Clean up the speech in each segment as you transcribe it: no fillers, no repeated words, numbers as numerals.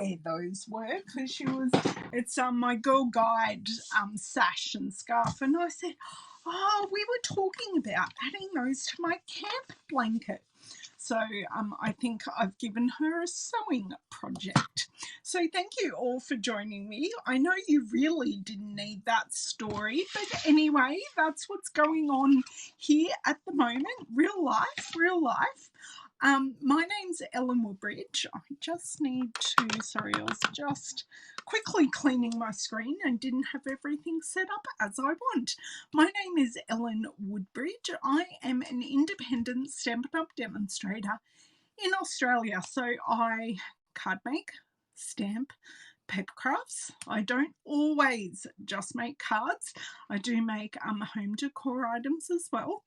where those were because it's my Girl Guide sash and scarf, and I said, oh, we were talking about adding those to my camp blanket. So I think I've given her a sewing project. So thank you all for joining me. I know you really didn't need that story, but anyway, that's what's going on here at the moment. Real life, real life. My name's Ellen Woodbridge. I just need to, sorry, I was just quickly cleaning my screen and didn't have everything set up as I want. My name is Ellen Woodbridge. I am an independent Stampin' Up! Demonstrator in Australia. So I card make, stamp, paper crafts. I don't always just make cards. I do make home decor items as well.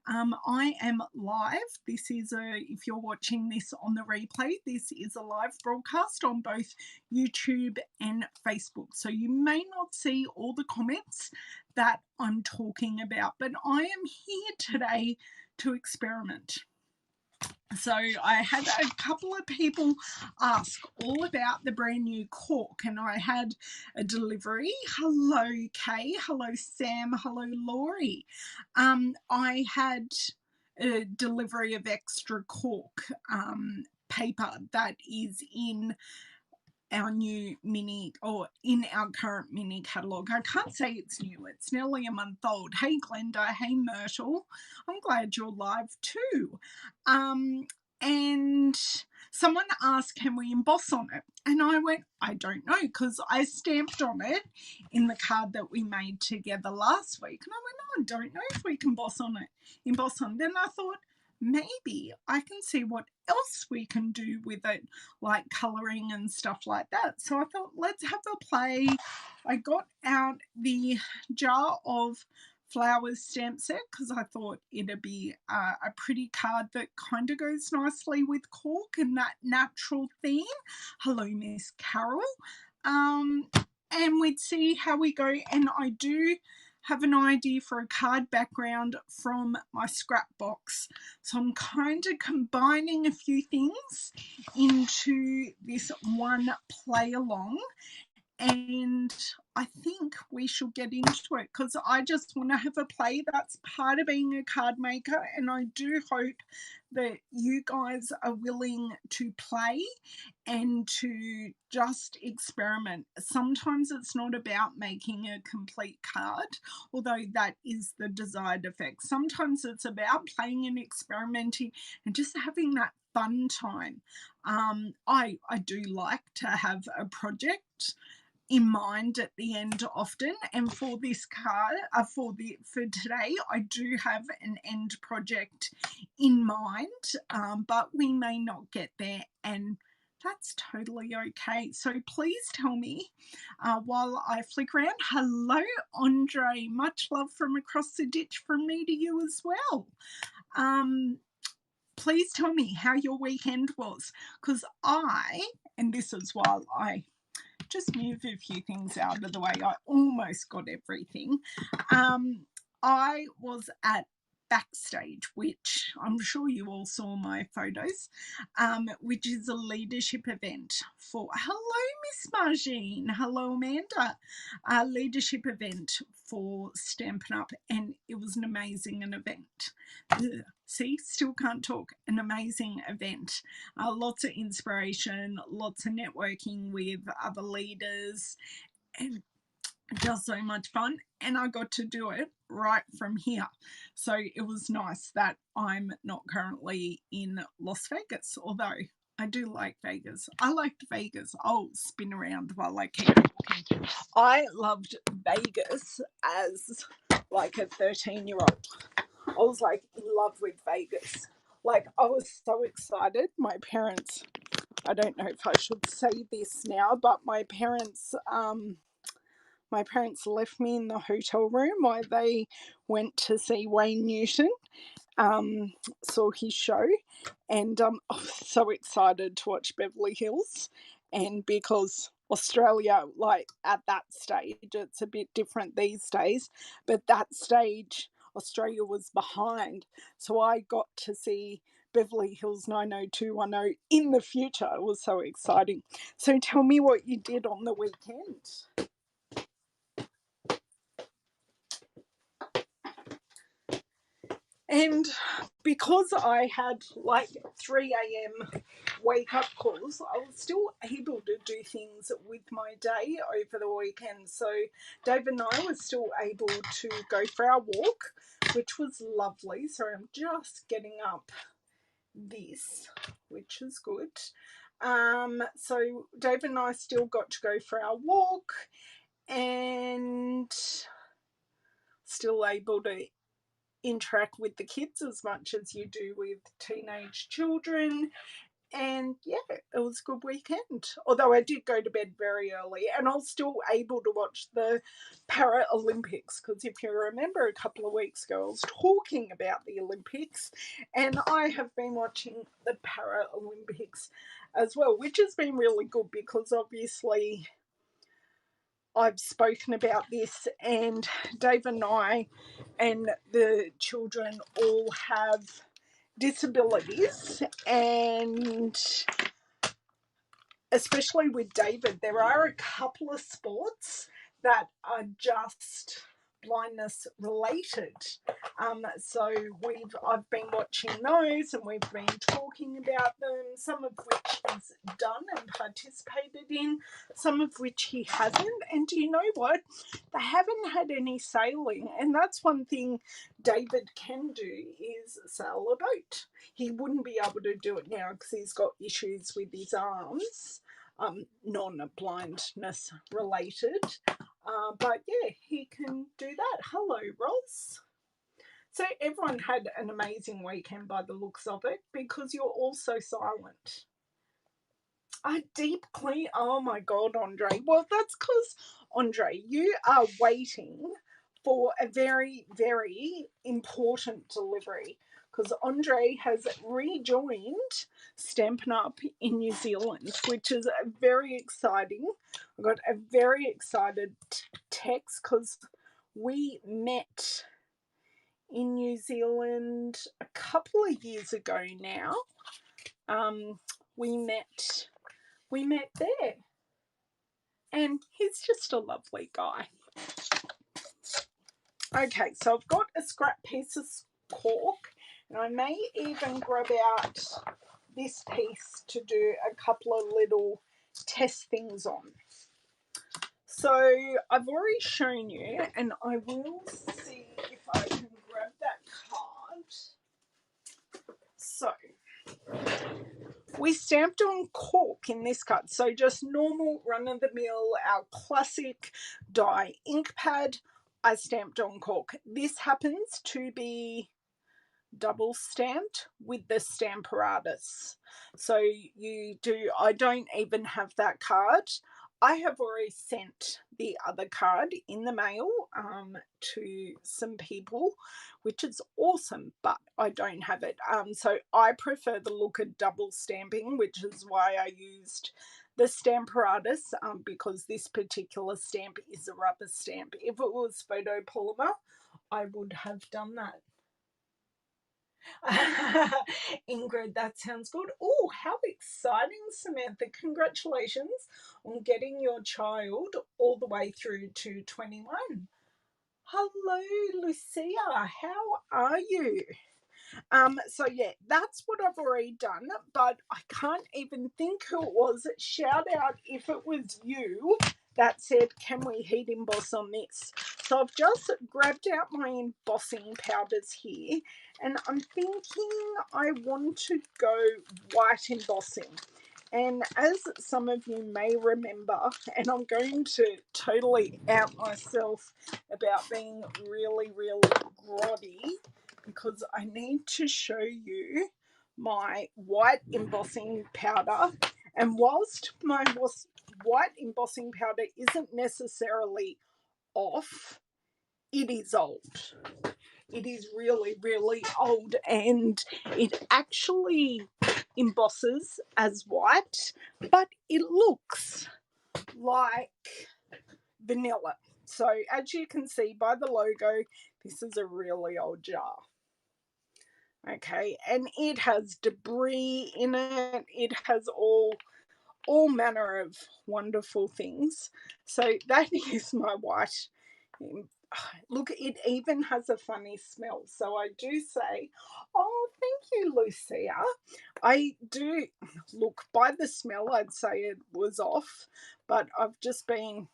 I am live. This is if you're watching this on the replay, this is a live broadcast on both YouTube and Facebook. So you may not see all the comments that I'm talking about, but I am here today to experiment. So I had a couple of people ask all about the brand new Cork, and I had a delivery. Hello, Kay. Hello, Sam. Hello, Laurie. I had a delivery of extra Cork paper that is in our new mini, or in our current mini catalogue. I can't say it's new, it's nearly a month old. Hey Glenda, hey Myrtle, I'm glad you're live too. And someone asked, can we emboss on it? And I went, I don't know, because I stamped on it in the card that we made together last week. And I went, oh, I don't know if we can emboss on it. Then I thought, maybe I can see what else we can do with it, like colouring and stuff like that. So I thought, let's have a play. I got out the jar of flowers stamp set because I thought it'd be a pretty card that kind of goes nicely with Cork and that natural theme. Hello, Miss Carol. And we'd see how we go. And I do have an idea for a card background from my scrap box. So I'm kind of combining a few things into this one play along. And I think we should get into it because I just want to have a play. That's part of being a card maker, and I do hope that you guys are willing to play and to just experiment. Sometimes it's not about making a complete card, although that is the desired effect. Sometimes it's about playing and experimenting and just having that fun time. I do like to have a project in mind at the end often, and for this card, for today, I do have an end project in mind, but we may not get there, and that's totally okay. So please tell me while I flick around. Hello, Andre. Much love from across the ditch from me to you as well. Please tell me how your weekend was, because and this is while I just move a few things out of the way. I almost got everything. I was at Backstage, which I'm sure you all saw my photos, which is a leadership event for, hello Miss Margine, hello Amanda, a leadership event for Stampin' Up, and it was an amazing event. See, still can't talk. An amazing event. Lots of inspiration, lots of networking with other leaders, and just so much fun. And I got to do it right from here. So it was nice that I'm not currently in Las Vegas, although I do like Vegas. I liked Vegas. I'll spin around while I keep talking. I loved Vegas as like a 13-year-old. I was like in love with Vegas. Like I was so excited. My parents, I don't know if I should say this now, but my parents left me in the hotel room while they went to see Wayne Newton, saw his show, and I was so excited to watch Beverly Hills. And because Australia, like at that stage, it's a bit different these days, but that stage Australia was behind, so I got to see Beverly Hills 90210 in the future. It was so exciting. So tell me what you did on the weekend. And because I had like 3 a.m. wake up calls, I was still able to do things with my day over the weekend. So Dave and I were still able to go for our walk, which was lovely. So I'm just getting up this, which is good. So Dave and I still got to go for our walk and still able to interact with the kids as much as you do with teenage children. And yeah, it was a good weekend. Although I did go to bed very early, and I was still able to watch the Paralympics, because if you remember a couple of weeks ago, I was talking about the Olympics, and I have been watching the Paralympics as well, which has been really good because obviously I've spoken about this, and Dave and I and the children all have disabilities, and especially with David, there are a couple of sports that are just blindness related. So I've been watching those, and we've been talking about them, some of which he's done and participated in, some of which he hasn't. And do you know what? They haven't had any sailing, and that's one thing David can do, is sail a boat. He wouldn't be able to do it now because he's got issues with his arms, non-blindness related. But yeah, he can do that. Hello, Ross. So everyone had an amazing weekend by the looks of it, because you're all so silent. A deep clean. Oh my God, Andre. Well, that's because, Andre, you are waiting for a very, very important delivery, because Andre has rejoined Stampin' Up in New Zealand, which is very exciting. I got a very excited text because we met in New Zealand a couple of years ago now. We met there, and he's just a lovely guy. Okay, so I've got a scrap piece of cork, and I may even grab out this piece to do a couple of little test things on. So I've already shown you, and I will see if I can grab that card. So we stamped on cork in this card, so just normal run-of-the-mill, our classic die ink pad. I stamped on cork. This happens to be double stamped with the Stamparatus. So you do, I don't even have that card. I have already sent the other card in the mail to some people, which is awesome, but I don't have it. So I prefer the look of double stamping, which is why I used the Stamparatus, because this particular stamp is a rubber stamp. If it was photopolymer, I would have done that. Ingrid, that sounds good. Oh, how exciting, Samantha. Congratulations on getting your child all the way through to 21. Hello, Lucia. How are you? So yeah, that's what I've already done, but I can't even think who it was. Shout out if it was you that said, can we heat emboss on this? So I've just grabbed out my embossing powders here, and I'm thinking I want to go white embossing. And as some of you may remember, and I'm going to totally out myself about being really, really grotty, because I need to show you my white embossing powder. And whilst my white embossing powder isn't necessarily off, it is old. It is really, really old, and it actually embosses as white, but it looks like vanilla. So as you can see by the logo, this is a really old jar. Okay, and it has debris in it. It has all manner of wonderful things. So that is my white. Look, it even has a funny smell. So I do say, oh, thank you, Lucia. I do, look, by the smell, I'd say it was off, but I've just been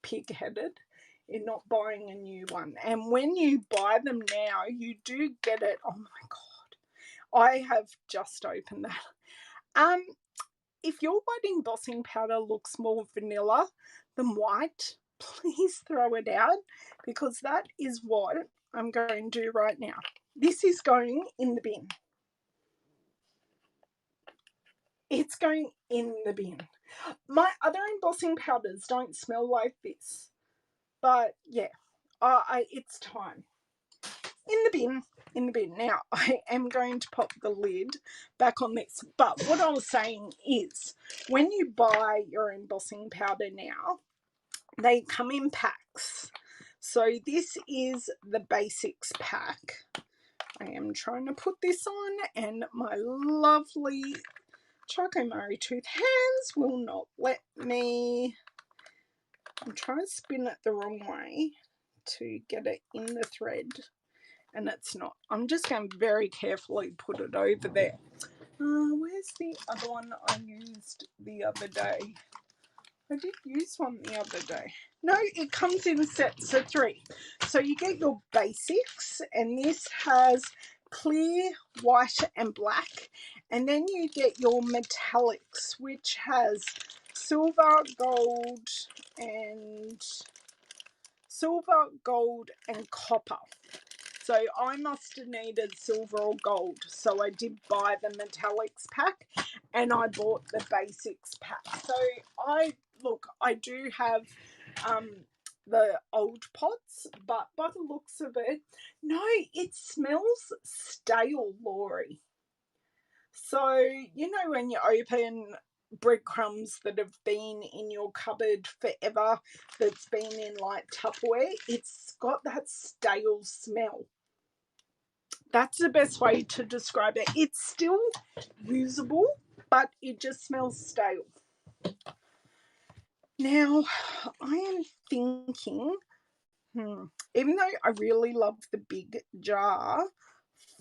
pig-headed in not buying a new one. And when you buy them now, you do get it. Oh my God, I have just opened that. If your white embossing powder looks more vanilla than white, please throw it out, because that is what I'm going to do right now. This is going in the bin. It's going in the bin. My other embossing powders don't smell like this, but yeah, it's time. In the bin. In the bin. Now, I am going to pop the lid back on this. But what I was saying is, when you buy your embossing powder now, they come in packs. So this is the basics pack. I am trying to put this on, and my lovely Choco Murray tooth hands will not let me. I'm trying to spin it the wrong way to get it in the thread, and it's not. I'm just going to very carefully put it over there. Where's the other one I used the other day? I did use one the other day. No, it comes in sets of 3. So you get your basics, and this has clear, white and black. And then you get your metallics, which has silver, gold and copper. So I must have needed silver or gold. So I did buy the metallics pack, and I bought the basics pack. So I do have the old pots, but by the looks of it, no, it smells stale, Laurie. So, you know, when you open breadcrumbs that have been in your cupboard forever, that's been in like Tupperware, it's got that stale smell. That's the best way to describe it. It's still usable, but it just smells stale. Now, I am thinking, even though I really love the big jar,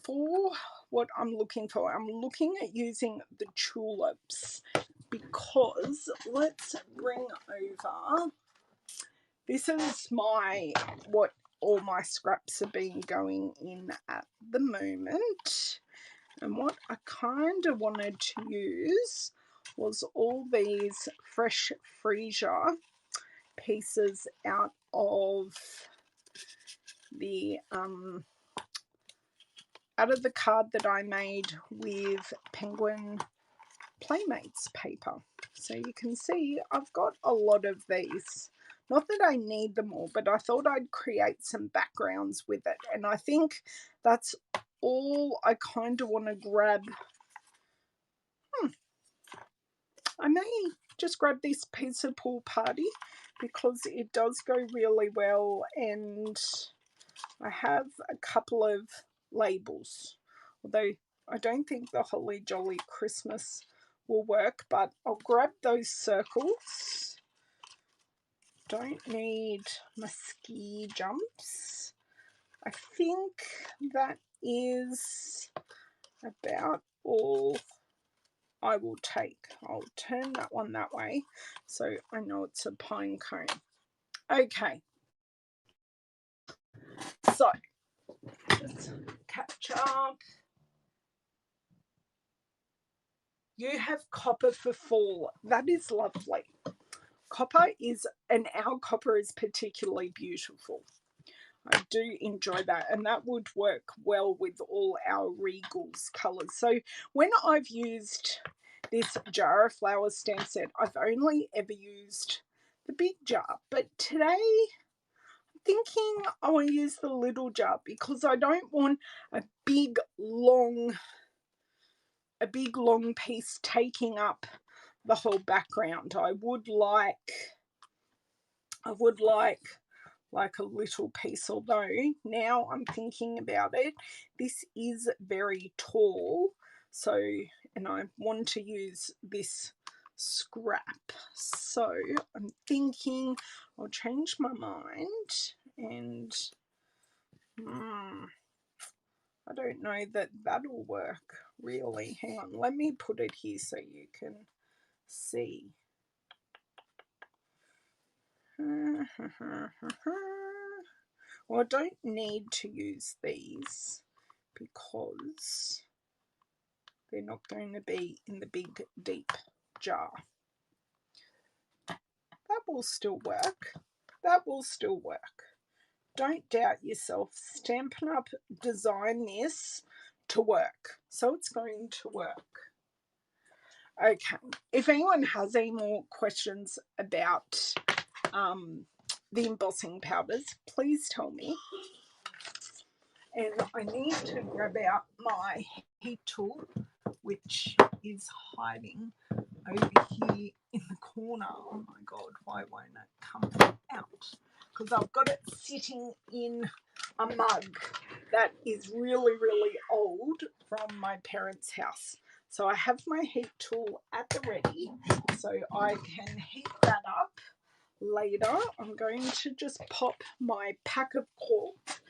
for what I'm looking for, I'm looking at using the tulips, because let's bring over, this is what all my scraps have been going in at the moment. And what I kind of wanted to use was all these fresh freesia pieces out of the card that I made with Penguin Playmates paper. So you can see I've got a lot of these. Not that I need them all, but I thought I'd create some backgrounds with it. And I think that's all I kind of want to grab. I may just grab this piece of Pool Party, because it does go really well, and I have a couple of labels, although I don't think the Holly Jolly Christmas will work, but I'll grab those circles. Don't need my ski jumps. I think that is about all I will take. I'll turn that one that way so I know it's a pine cone. Okay, so just catch up. You have copper for fall. That is lovely. Copper is, and our copper is particularly beautiful. I do enjoy that, and that would work well with all our Regals colours. So when I've used this jar of flower stamp set, I've only ever used the big jar, but today I'm thinking I want to use the little jar, because I don't want a big long piece taking up the whole background. I would like like a little piece, although now I'm thinking about it, this is very tall, so, and I want to use this scrap, so I'm thinking I'll change my mind, and I don't know that that'll work really. Hang on, let me put it here so you can see. Well, I don't need to use these because they're not going to be in the big deep jar. That will still work. That will still work. Don't doubt yourself. Stampin' Up! Design this to work, so it's going to work. Okay, if anyone has any more questions about the embossing powders, please tell me. And I need to grab out my heat tool, which is hiding over here in the corner. Oh my god, why won't it come out? Because I've got it sitting in a mug that is really, really old from my parents' house. So I have my heat tool at the ready, so I can heat that up later. I'm going to just pop my pack of Cork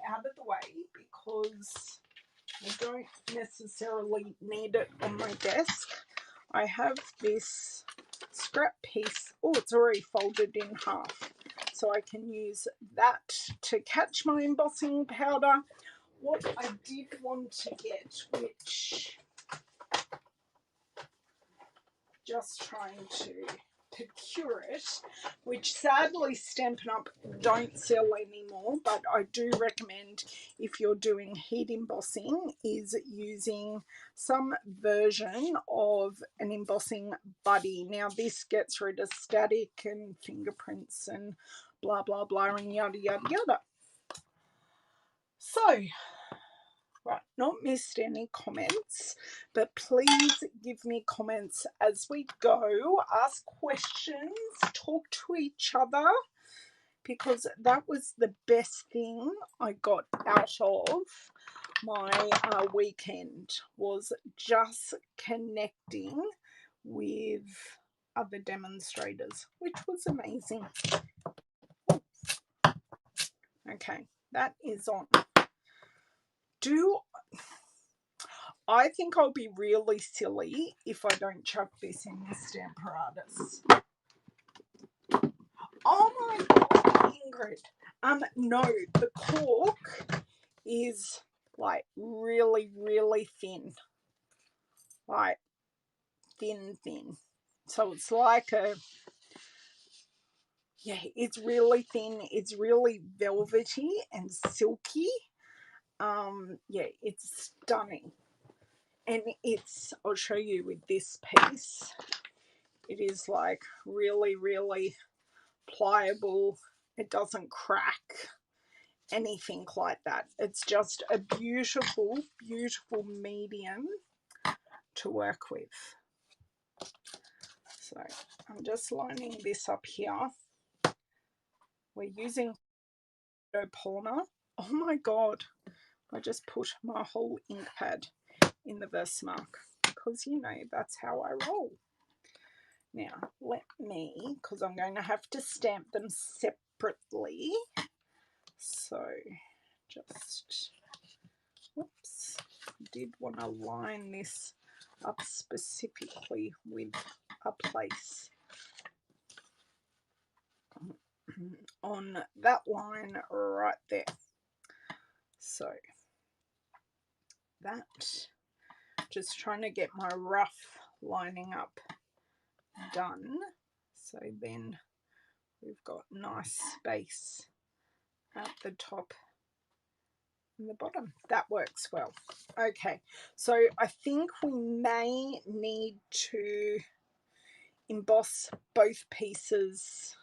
out of the way because I don't necessarily need it on my desk. I have this scrap piece. Oh, it's already folded in half. So I can use that to catch my embossing powder. What I did want to get, which just trying to procure it, which sadly Stampin' Up! Don't sell anymore, but I do recommend if you're doing heat embossing is using some version of an embossing buddy. Now this gets rid of static and fingerprints and blah blah blah and yada yada yada. So right, not missed any comments, but please give me comments as we go. Ask questions, talk to each other, because that was the best thing I got out of my weekend, was just connecting with other demonstrators, which was amazing. Okay, that is on. I think I'll be really silly if I don't chuck this in the Stamparatus. Oh my god, Ingrid. No, the cork is like really, really thin. Like thin. So it's like it's really thin. It's really velvety and silky. Yeah, it's stunning. And I'll show you with this piece, it is like really, really pliable. It doesn't crack, anything like that. It's just a beautiful, beautiful medium to work with. So I'm just lining this up here. We're using polymer. Oh my god, I just put my whole ink pad in the Versamark because you know that's how I roll. Now let me, because I'm going to have to stamp them separately, so just, whoops, did want to line this up specifically with a place on that line right there. So that, just trying to get my rough lining up done, so then we've got nice space at the top and the bottom. That works well. Okay, so I think we may need to emboss both pieces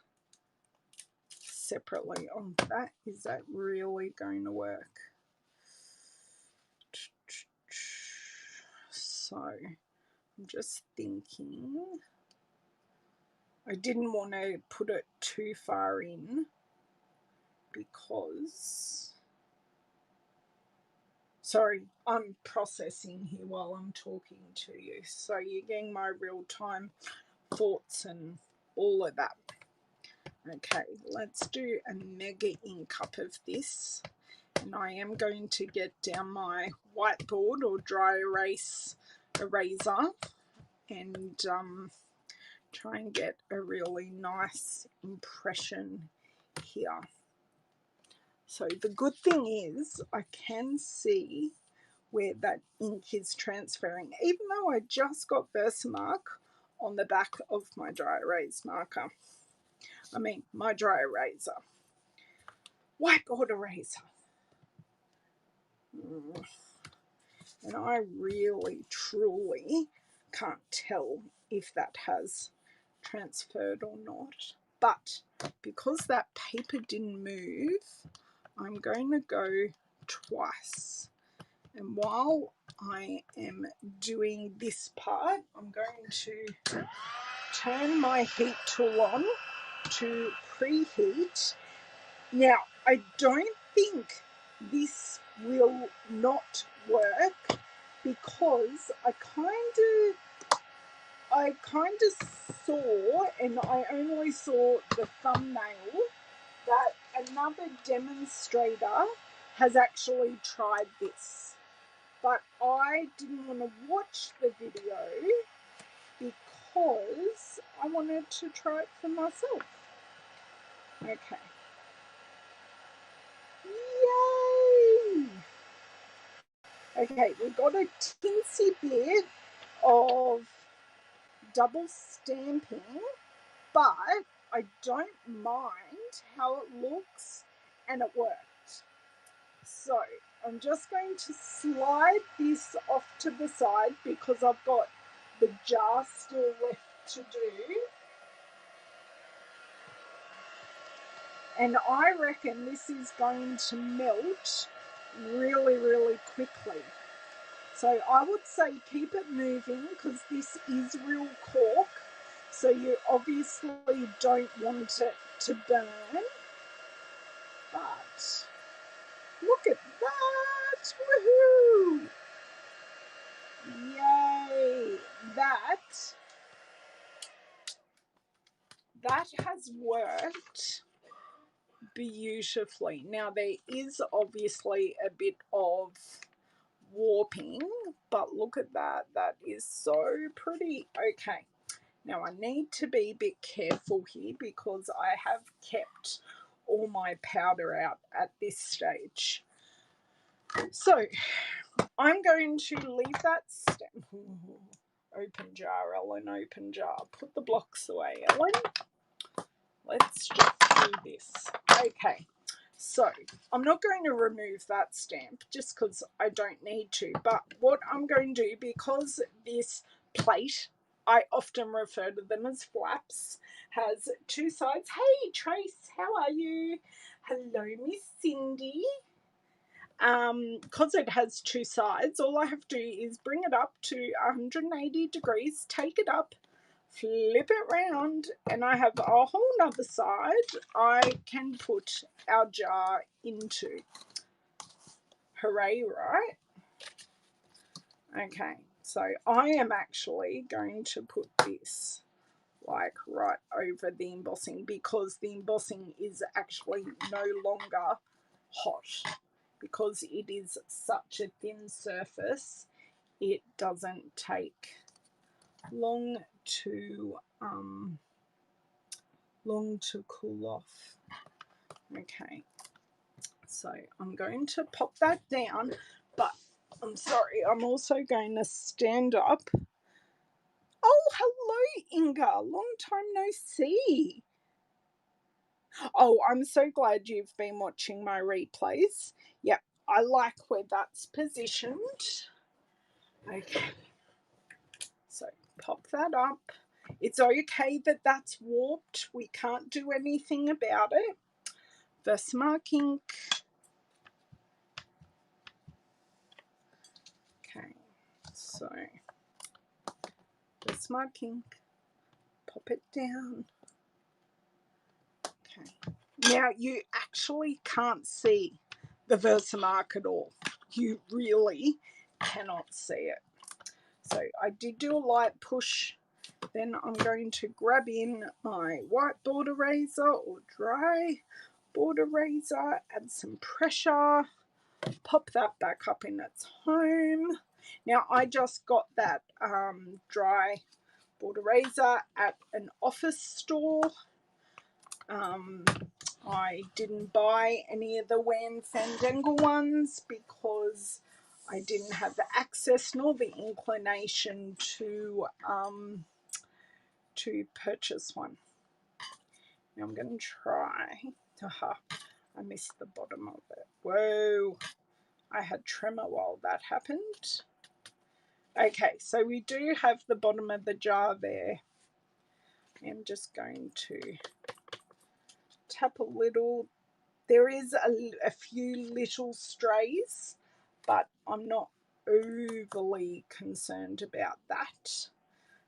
separately. Oh, is that really going to work? So I'm just thinking, I didn't want to put it too far in because, sorry, I'm processing here while I'm talking to you, so you're getting my real-time thoughts and all of that. Okay, let's do a mega ink up of this, and I am going to get down my whiteboard or dry erase eraser and try and get a really nice impression here. So the good thing is I can see where that ink is transferring, even though I just got Versamark on the back of my dry erase marker. I mean, my dry eraser. Whiteboard eraser. And I really, truly can't tell if that has transferred or not. But because that paper didn't move, I'm going to go twice. And while I am doing this part, I'm going to turn my heat tool on to preheat. Now, I don't think this will not work because I kind of saw, and I only saw the thumbnail, that another demonstrator has actually tried this. But I didn't want to watch the video because I wanted to try it for myself. Okay. Yay! Okay, we've got a teensy bit of double stamping, but I don't mind how it looks, and it worked. So I'm just going to slide this off to the side because I've got the jar still left to do. And I reckon this is going to melt really, really quickly. So I would say keep it moving because this is real cork. So you obviously don't want it to burn. But look at that! Woohoo! Yay! That has worked beautifully. Now there is obviously a bit of warping, but look at that. That is so pretty. Okay. Now I need to be a bit careful here because I have kept all my powder out at this stage. So I'm going to leave that stamp. Open jar, Ellen, open jar. Put the blocks away, Ellen. Let's just do this. Okay, so I'm not going to remove that stamp just because I don't need to. But what I'm going to do, because this plate, I often refer to them as flaps, has two sides. Hey, Trace, how are you? Hello, Miss Cindy. Because it has two sides, all I have to do is bring it up to 180 degrees, take it up, flip it round, and I have a whole nother side I can put our jar into. Hooray, right? Okay, so I am actually going to put this like right over the embossing because the embossing is actually no longer hot. Because it is such a thin surface, it doesn't take long to cool off. Okay, so I'm going to pop that down, but I'm sorry, I'm also going to stand up. Oh, hello, Inga. Long time no see. Oh, I'm so glad you've been watching my replays. Yep, I like where that's positioned. Okay, so pop that up. It's okay that that's warped. We can't do anything about it. Versamark ink. Okay, so Versamark ink. Pop it down. Okay, Now, you actually can't see the Versamark at all. You really cannot see it. So I did do a light push. Then I'm going to grab in my white border razor or dry border razor, add some pressure, pop that back up in its home. Now, I just got that dry border razor at an office store. I didn't buy any of the Wan Fandangle ones because I didn't have the access nor the inclination to purchase one. Now I'm going to try. Haha, I missed the bottom of it. Whoa, I had tremor while that happened. Okay, so we do have the bottom of the jar there. I'm just going to tap a little. There is a few little strays, but I'm not overly concerned about that.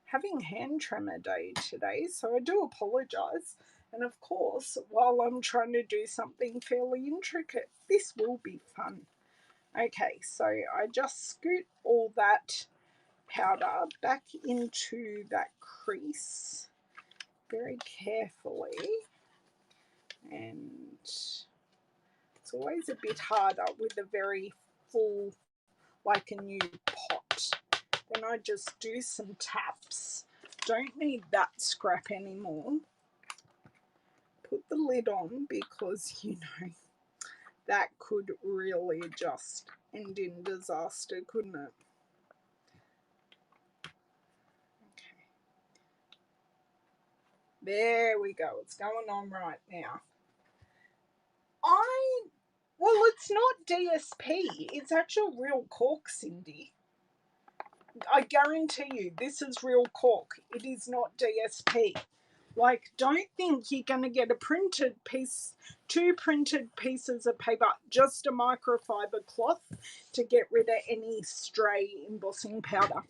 Having hand tremor day today, so I do apologise. And of course, while I'm trying to do something fairly intricate, this will be fun. Okay, so I just scoot all that powder back into that crease very carefully, and it's always a bit harder with a very full, like a new pot. Then I just do some taps. Don't need that scrap anymore. Put the lid on because, you know, that could really just end in disaster, couldn't it? Okay. There we go. It's going on right now. Well, it's not DSP. It's actual real cork, Cindy. I guarantee you, this is real cork. It is not DSP. Like, don't think you're going to get a printed piece, 2 printed pieces of paper, just a microfiber cloth to get rid of any stray embossing powder.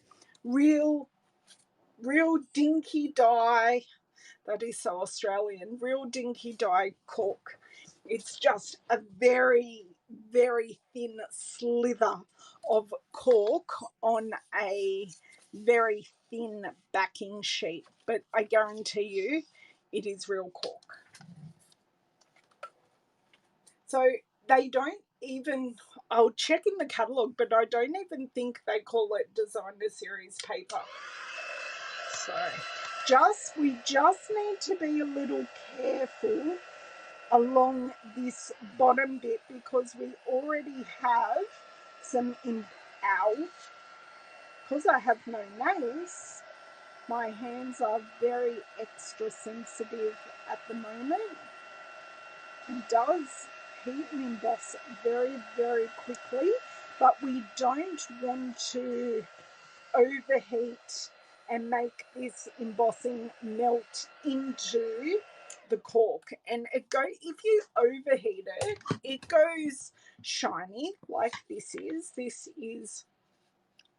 Real dinky dye. That is so Australian. Real dinky dye cork. It's just a very, very thin slither of cork on a very thin backing sheet. But I guarantee you it is real cork. So they don't even, I'll check in the catalogue, but I don't even think they call it designer series paper. So we just need to be a little careful along this bottom bit because we already have some because I have no nails, my hands are very extra sensitive at the moment. It does heat and emboss very, very quickly, but we don't want to overheat and make this embossing melt into the cork. And if you overheat it, it goes shiny like this is. This is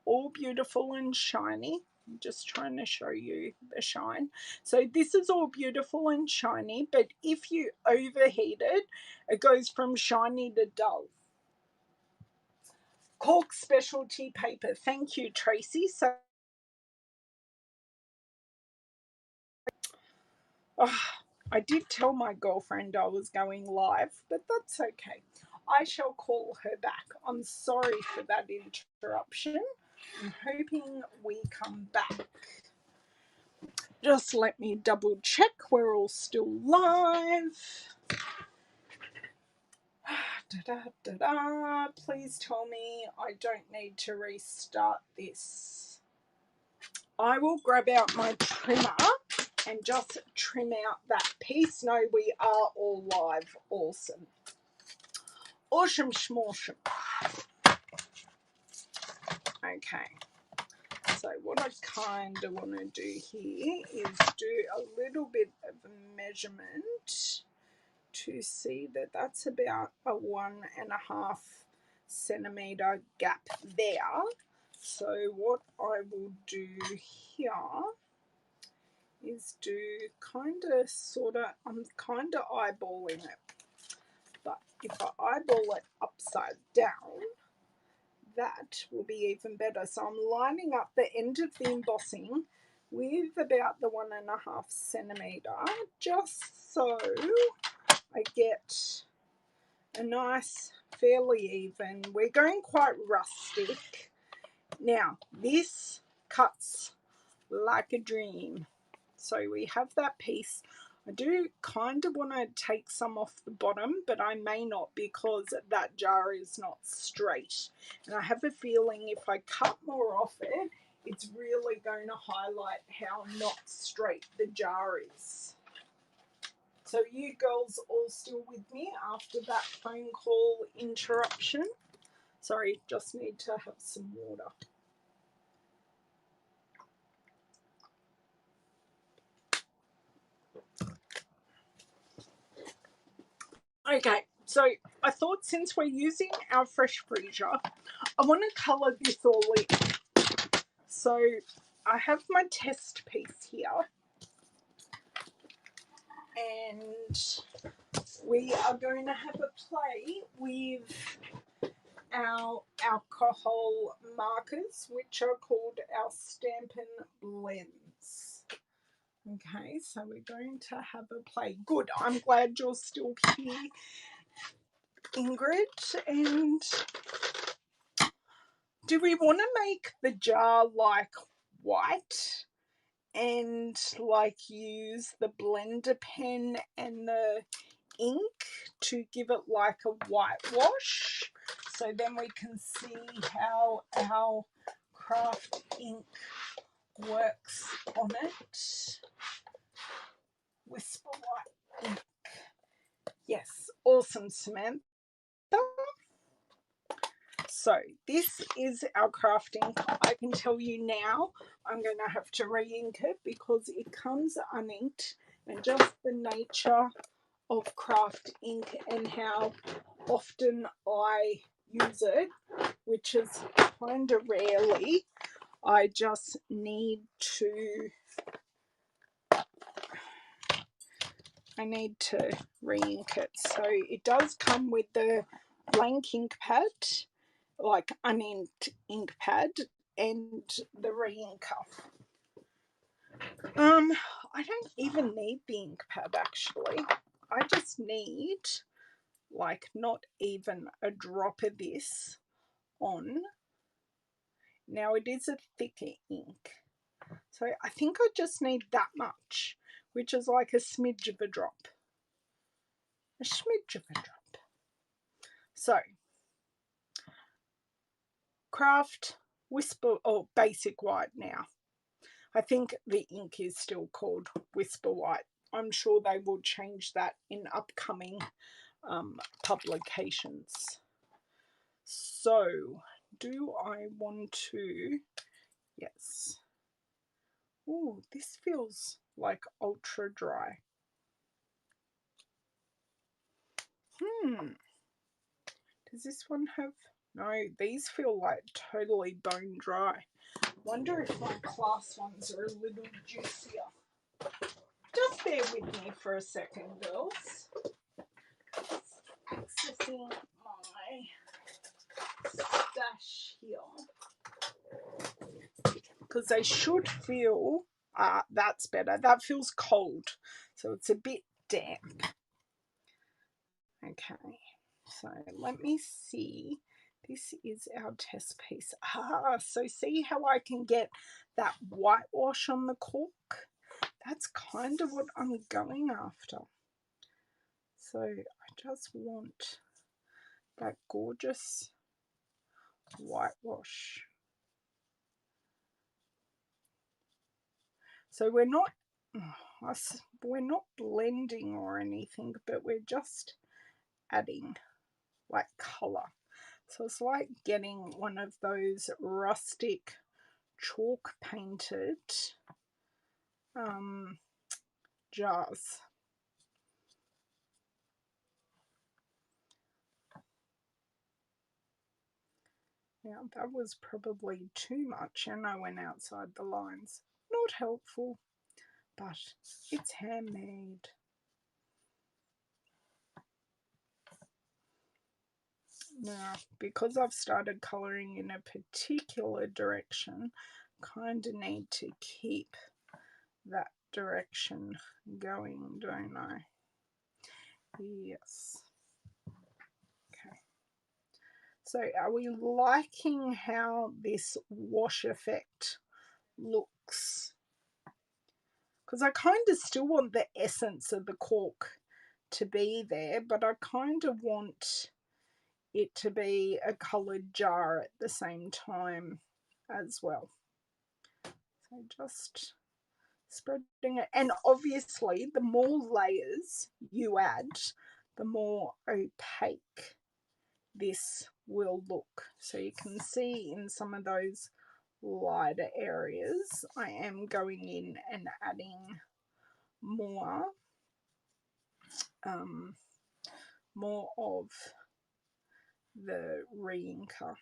all beautiful and shiny. I'm just trying to show you the shine. So this is all beautiful and shiny, but if you overheat it, it goes from shiny to dull. Cork specialty paper. Thank you, Tracy. So I did tell my girlfriend I was going live, but that's okay. I shall call her back. I'm sorry for that interruption. I'm hoping we come back. Just let me double check we're all still live. Please tell me I don't need to restart this. I will grab out my trimmer and just trim out that piece. No, we are all live. Awesome. Awesome schmorsham. Okay. So what I kind of want to do here is do a little bit of a measurement to see that that's about a 1.5 centimetre gap there. So what I will do here is do I'm kind of eyeballing it. But if I eyeball it upside down, that will be even better. So I'm lining up the end of the embossing with about the 1.5 centimetre, just so I get a nice, fairly even. We're going quite rustic. Now, this cuts like a dream. So we have that piece. I do kind of want to take some off the bottom, but I may not because that jar is not straight. And I have a feeling if I cut more off it, it's really going to highlight how not straight the jar is. So you girls all still with me after that phone call interruption? Sorry, just need to have some water. Okay, so I thought since we're using our fresh freezer, I want to colour this all in. So I have my test piece here, and we are going to have a play with our alcohol markers, which are called our Stampin blends. Okay, so we're going to have a play. Good, I'm glad you're still here, Ingrid. And do we want to make the jar like white and like use the blender pen and the ink to give it like a whitewash, so then we can see how our craft ink works on it? Whisper White ink. Yes, awesome, Samantha. So this is our craft ink. I can tell you now I'm going to have to re-ink it because it comes uninked, and just the nature of craft ink and how often I use it, which is kind of rarely, I just need to re-ink it. So it does come with the blank ink pad, like uninked ink pad, and the re-inker. I don't even need the ink pad actually. I just need like not even a drop of this on. Now it is a thicker ink, so I think I just need that much, which is like a smidge of a drop. A smidge of a drop. So craft Whisper, or basic white now. I think the ink is still called Whisper White. I'm sure they will change that in upcoming publications. So do I want to, yes. Oh, this feels like ultra dry. Does this one have, no, these feel like totally bone dry. Wonder if my class ones are a little juicier. Just bear with me for a second, girls. Accessing my stash here. Because they should feel, that's better. That feels cold, so it's a bit damp. Okay, so let me see. This is our test piece. So see how I can get that whitewash on the cork? That's kind of what I'm going after. So I just want that gorgeous whitewash. So we're not blending or anything, but we're just adding like colour. So it's like getting one of those rustic chalk painted jars. Now that was probably too much and I went outside the lines. Not helpful. but it's handmade. Now, because I've started colouring in a particular direction, kind of need to keep that direction going, don't I? Yes. Okay. So are we liking how this wash effect looks? Because I kind of still want the essence of the cork to be there, but I kind of want it to be a coloured jar at the same time as well. So just spreading it, and obviously the more layers you add, the more opaque this will look. So you can see in some of those lighter areas I am going in and adding more of the re-inker.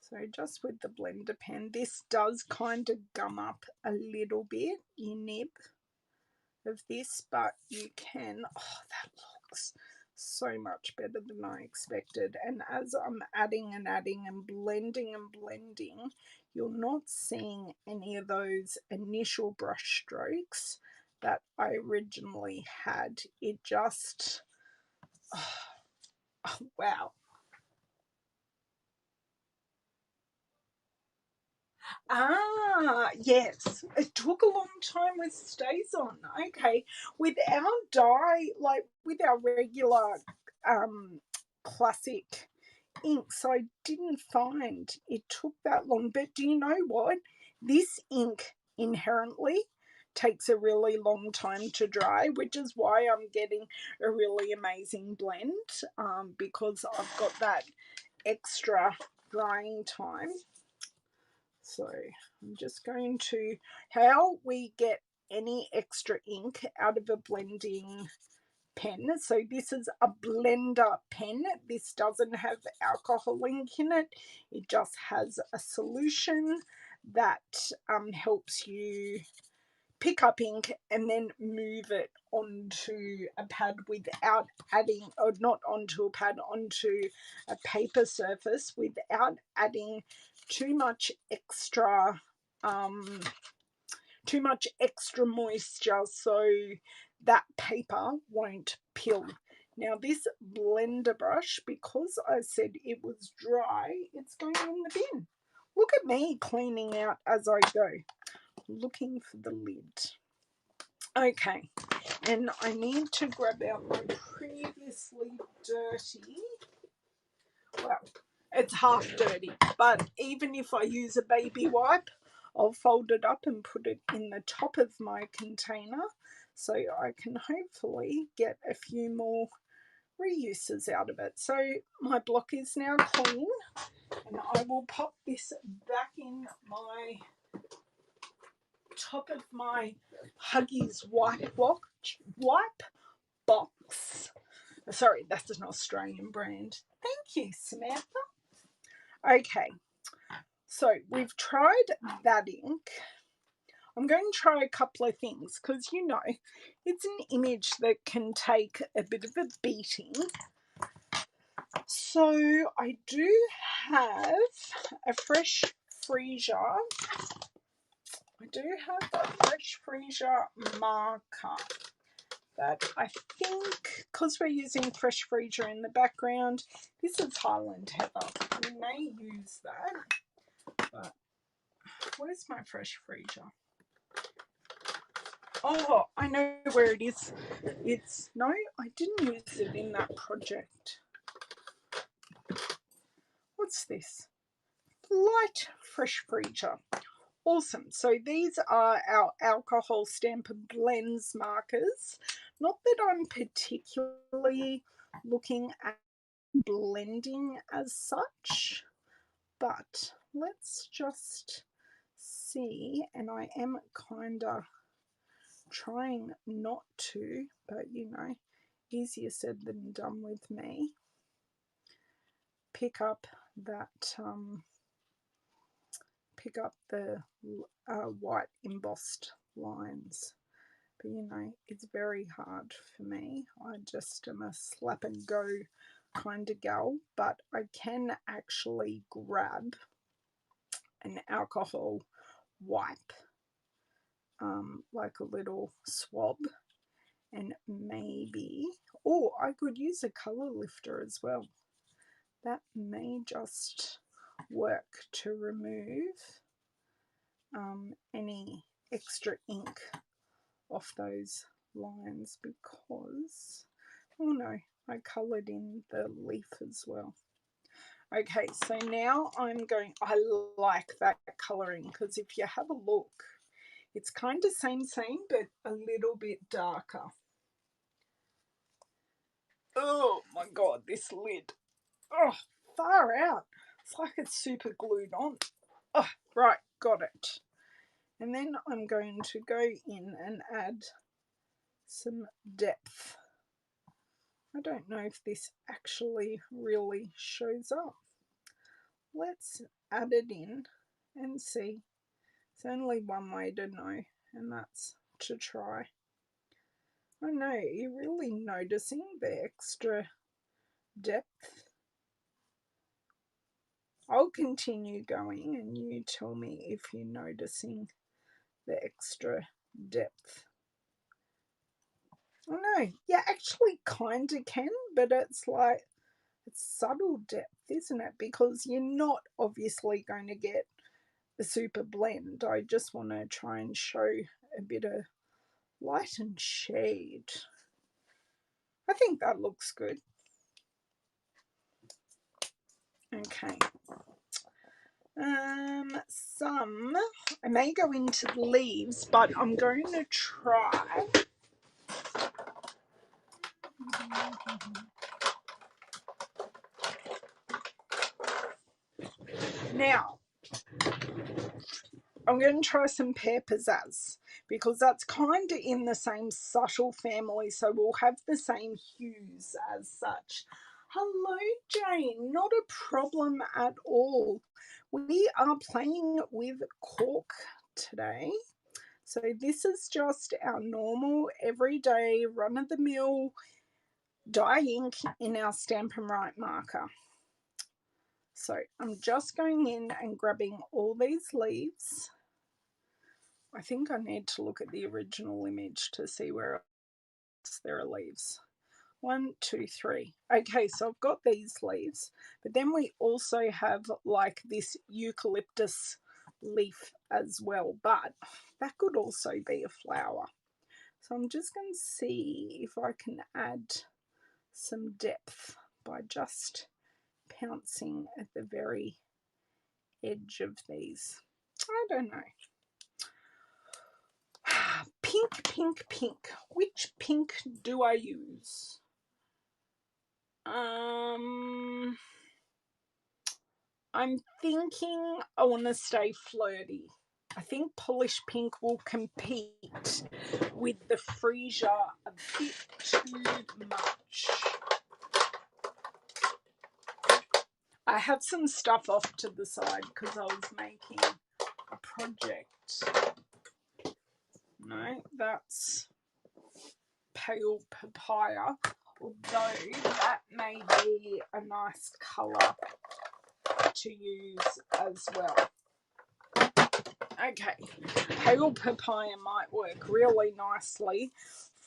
So just with the blender pen, this does kind of gum up a little bit, your nib of this, but you can, oh, that looks so much better than I expected. And as I'm adding and adding and blending, you're not seeing any of those initial brush strokes that I originally had. It just, oh, wow. Ah, yes. It took a long time with StazOn. Okay. With our dye, like with our regular classic inks, I didn't find it took that long. But do you know what? This ink inherently takes a really long time to dry, which is why I'm getting a really amazing blend, because I've got that extra drying time. So I'm just going to, how we get any extra ink out of a blending pen. So this is a blender pen. This doesn't have alcohol ink in it. It just has a solution that helps you pick up ink and then move it onto a pad without adding, or not onto a pad, onto a paper surface without adding too much extra moisture, so that paper won't peel. Now this blender brush, because I said it was dry, it's going in the bin. Look at me cleaning out as I go, looking for the lid. Okay, and I need to grab out my previously dirty, well, it's half dirty, but even if I use a baby wipe, I'll fold it up and put it in the top of my container so I can hopefully get a few more reuses out of it. So my block is now clean, and I will pop this back in my top of my Huggies wipe box. Sorry, that's an Australian brand. Thank you, Samantha. Okay, so we've tried that ink. I'm going to try a couple of things because, you know, it's an image that can take a bit of a beating. So I do have a fresh freezer. I do have a fresh freezer marker that I think, because we're using fresh freezer in the background, this is Highland Heather. We may use that, but where's my fresh freezer? Oh, I know where it is. It's, no, I didn't use it in that project. What's this? Light fresh freezer. Awesome. So these are our alcohol Stampin blends markers. Not that I'm particularly looking at blending as such, but let's just see. And I am kind of trying not to, but you know, easier said than done with me. Pick up that pick up the white embossed lines. But you know, it's very hard for me. I just am a slap and go kind of gal, but I can actually grab an alcohol wipe, like a little swab, and maybe, or I could use a colour lifter as well. That may just work to remove any extra ink off those lines, because, oh no, I coloured in the leaf as well. Okay, so now I like that colouring, because if you have a look, it's kind of same, but a little bit darker. Oh my god, this lid. Oh, far out. It's like it's super glued on. Oh, right, got it. And then I'm going to go in and add some depth. I don't know if this actually really shows up. Let's add it in and see. There's only one way to know, and that's to try. I know, you're really noticing the extra depth. I'll continue going and you tell me if you're noticing the extra depth. Oh no, you actually kind of can, but it's like, it's subtle depth, isn't it? Because you're not obviously going to get the super blend. I just want to try and show a bit of light and shade. I think that looks good. Okay. I may go into the leaves, but I'm going to try. Now, I'm going to try some pear pizzazz, because that's kind of in the same subtle family, so we'll have the same hues as such. Hello, Jane. Not a problem at all. We are playing with Cork today. So this is just our normal, everyday, run-of-the-mill dye ink in our Stampin' Right marker. So I'm just going in and grabbing all these leaves. I think I need to look at the original image to see where else there are leaves. 1, 2, 3. Okay, so I've got these leaves, but then we also have like this eucalyptus leaf as well, but that could also be a flower. So I'm just going to see if I can add some depth by just pouncing at the very edge of these. I don't know. Pink, pink, pink. Which pink do I use? I'm thinking I want to stay flirty. I think polish pink will compete with the freesia a bit too much. I have some stuff off to the side because I was making a project. No, that's pale papaya, although that may be a nice colour to use as well. Okay, pale papaya might work really nicely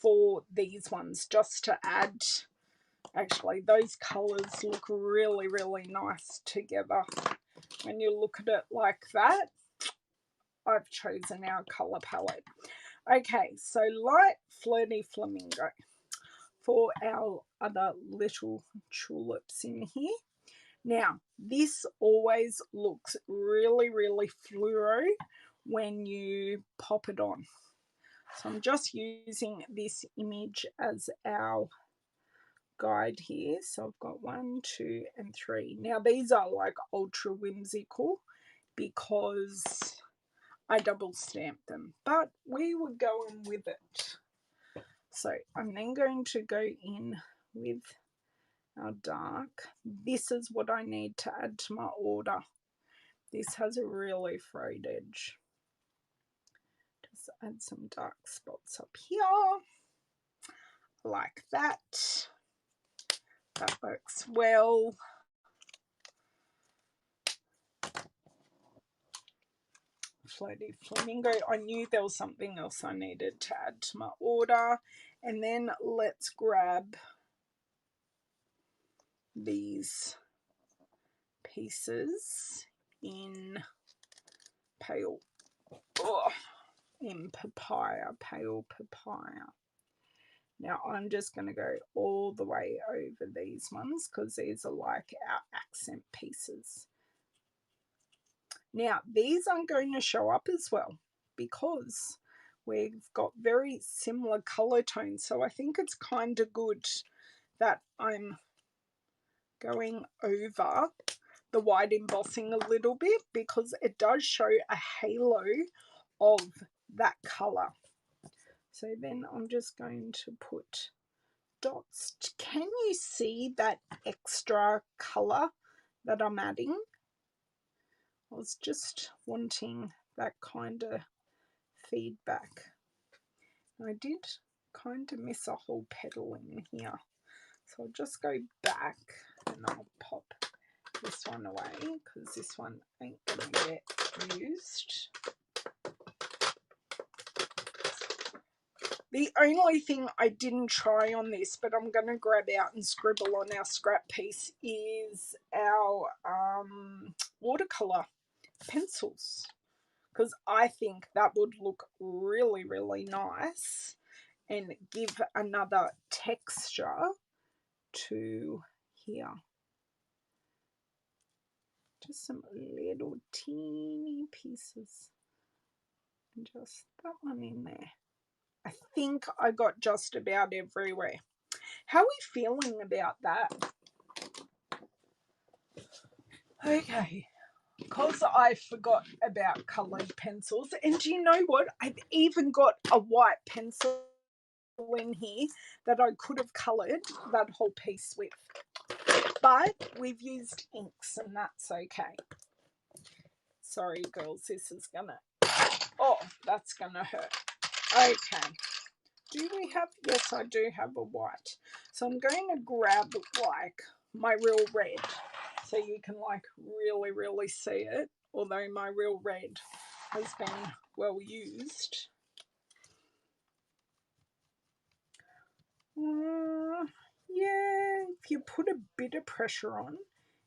for these ones, just to add. Actually, those colours look really, really nice together. When you look at it like that, I've chosen our colour palette. Okay, so light flirty flamingo for our other little tulips in here. Now, this always looks really, really fluoro when you pop it on. So I'm just using this image as our guide here. So I've got 1, 2, and 3. Now these are like ultra whimsical because I double stamped them, but we were going with it. So I'm then going to go in with our dark. This is what I need to add to my order. This has a really frayed edge. Let's add some dark spots up here, like that. That works well. Floaty flamingo. I knew there was something else I needed to add to my order. And then let's grab these pieces in pale, in papaya, pale papaya. Now I'm just going to go all the way over these ones because these are like our accent pieces. Now these aren't going to show up as well because we've got very similar color tones, so I think it's kind of good that I'm going over the white embossing a little bit because it does show a halo of that color. So then I'm just going to put dots. Can you see that extra color that I'm adding? I was just wanting that kind of feedback. I did kind of miss a whole petal in here, so I'll just go back and I'll pop this one away because this one ain't going to get used. The only thing I didn't try on this, but I'm going to grab out and scribble on our scrap piece, is our watercolor pencils, because I think that would look really, really nice and give another texture to here. Just some little teeny pieces. And just that one in there. I think I got just about everywhere. How are we feeling about that? Okay, because I forgot about coloured pencils, and do you know what? I've even got a white pencil in here that I could have coloured that whole piece with. But we've used inks and that's okay. Sorry, girls, this is gonna... Oh, that's gonna hurt. Okay. Do we have... Yes, I do have a white. So I'm going to grab, like, my real red so you can, like, really, really see it. Although my real red has been well used. Yeah, if you put a bit of pressure on,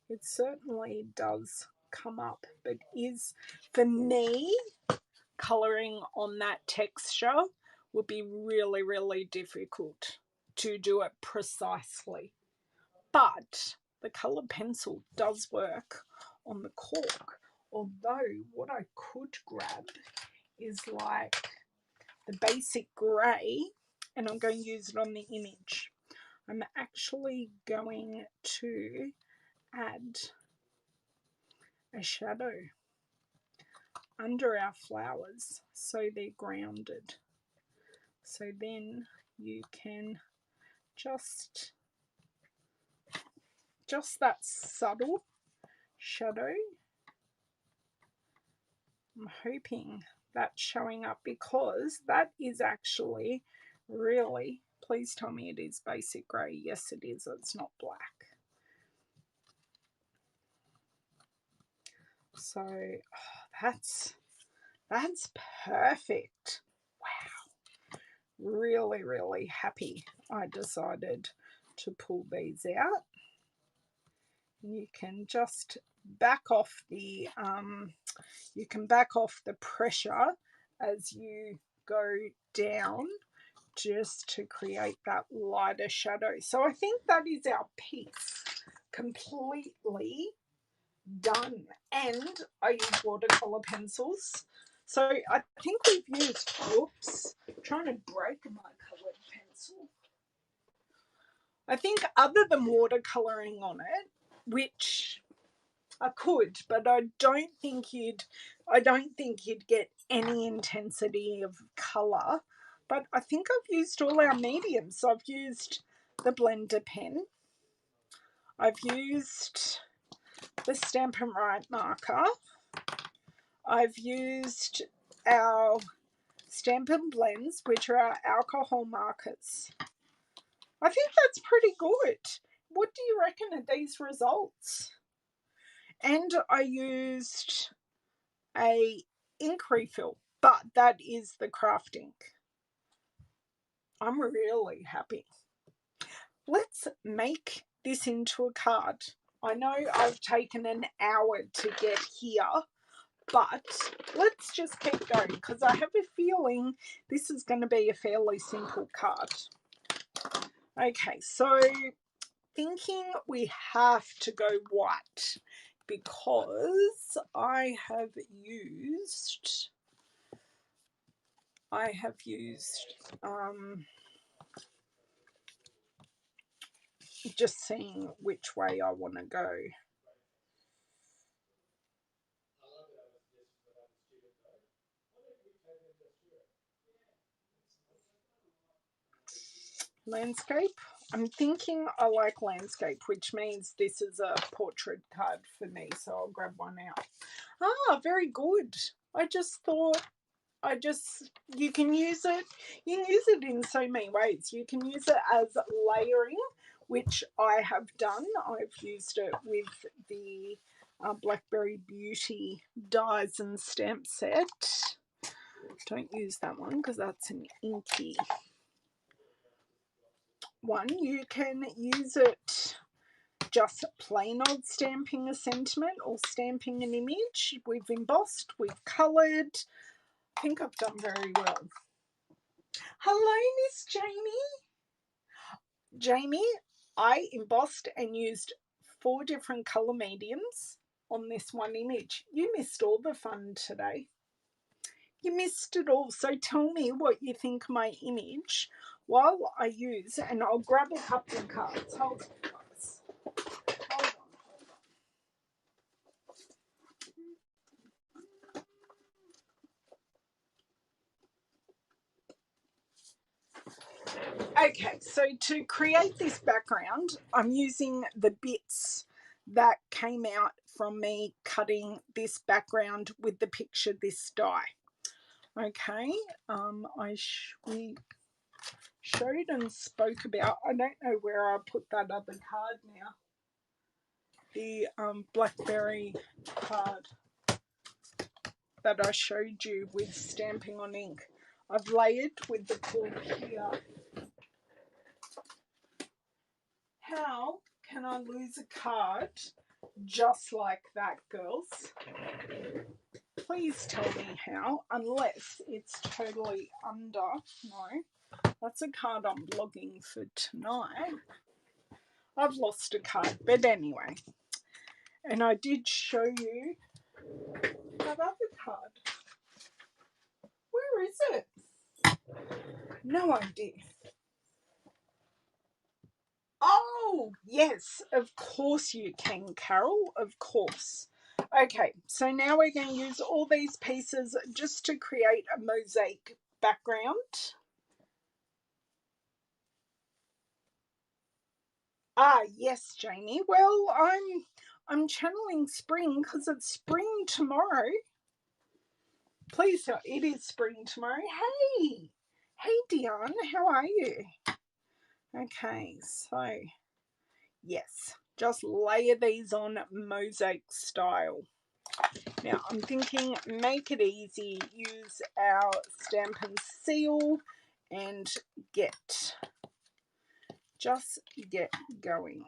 it certainly does come up. But is, for me, colouring on that texture would be really, really difficult to do it precisely. But the colour pencil does work on the cork. Although what I could grab is like the basic grey, and I'm going to use it on the image. I'm actually going to add a shadow under our flowers so they're grounded. So then you can just that subtle shadow. I'm hoping that's showing up because that is actually really... Please tell me it is basic grey. Yes, it is. It's not black. So that's perfect. Wow. Really, really happy I decided to pull these out. You can just back off the pressure as you go down, just to create that lighter shadow. So I think that is our piece completely done. And I use watercolor pencils. So I think we've used, whoops, trying to break my colored pencil. I think other than watercoloring on it, which I could, but I don't think you'd get any intensity of colour. But I think I've used all our mediums. So I've used the blender pen. I've used the Stampin' Right marker. I've used our Stampin' blends, which are our alcohol markers. I think that's pretty good. What do you reckon of these results? And I used a ink refill, but that is the craft ink. I'm really happy. Let's make this into a card. I know I've taken an hour to get here, but let's just keep going because I have a feeling this is going to be a fairly simple card. Okay, so thinking we have to go white because I have used just seeing which way I want to go. Landscape. I'm thinking I like landscape, which means this is a portrait card for me, so I'll grab one out. Ah, very good. I just thought you can use it in so many ways. You can use it as layering, which I have done. I've used it with the Blackberry Beauty dies and stamp set. Don't use that one because that's an inky one. You can use it just plain old stamping a sentiment or stamping an image. We've embossed, we've coloured. I think I've done very well. Hello, Miss Jamie. Jamie, I embossed and used 4 different colour mediums on this one image. You missed all the fun today. You missed it all. So tell me what you think of my image while I use, and I'll grab a couple of cards. Hold on, guys. Hold on. Okay, so to create this background, I'm using the bits that came out from me cutting this background with the picture this die. Okay, we showed and spoke about, I don't know where I put that other card now, the Blackberry card that I showed you with stamping on ink. I've layered with the cord here. How can I lose a card just like that, girls? Please tell me how, unless it's totally under. No, that's a card I'm blogging for tonight. I've lost a card, but anyway. And I did show you that other card. Where is it? No idea. Oh, yes, of course you can, Carol, of course. Okay, so now we're going to use all these pieces just to create a mosaic background. Ah, yes, Jamie. Well, I'm channeling spring because it's spring tomorrow. Please, it is spring tomorrow. Hey, Dion, how are you? Okay, so yes, just layer these on mosaic style. Now I'm thinking make it easy, use our Stampin' Seal and just get going.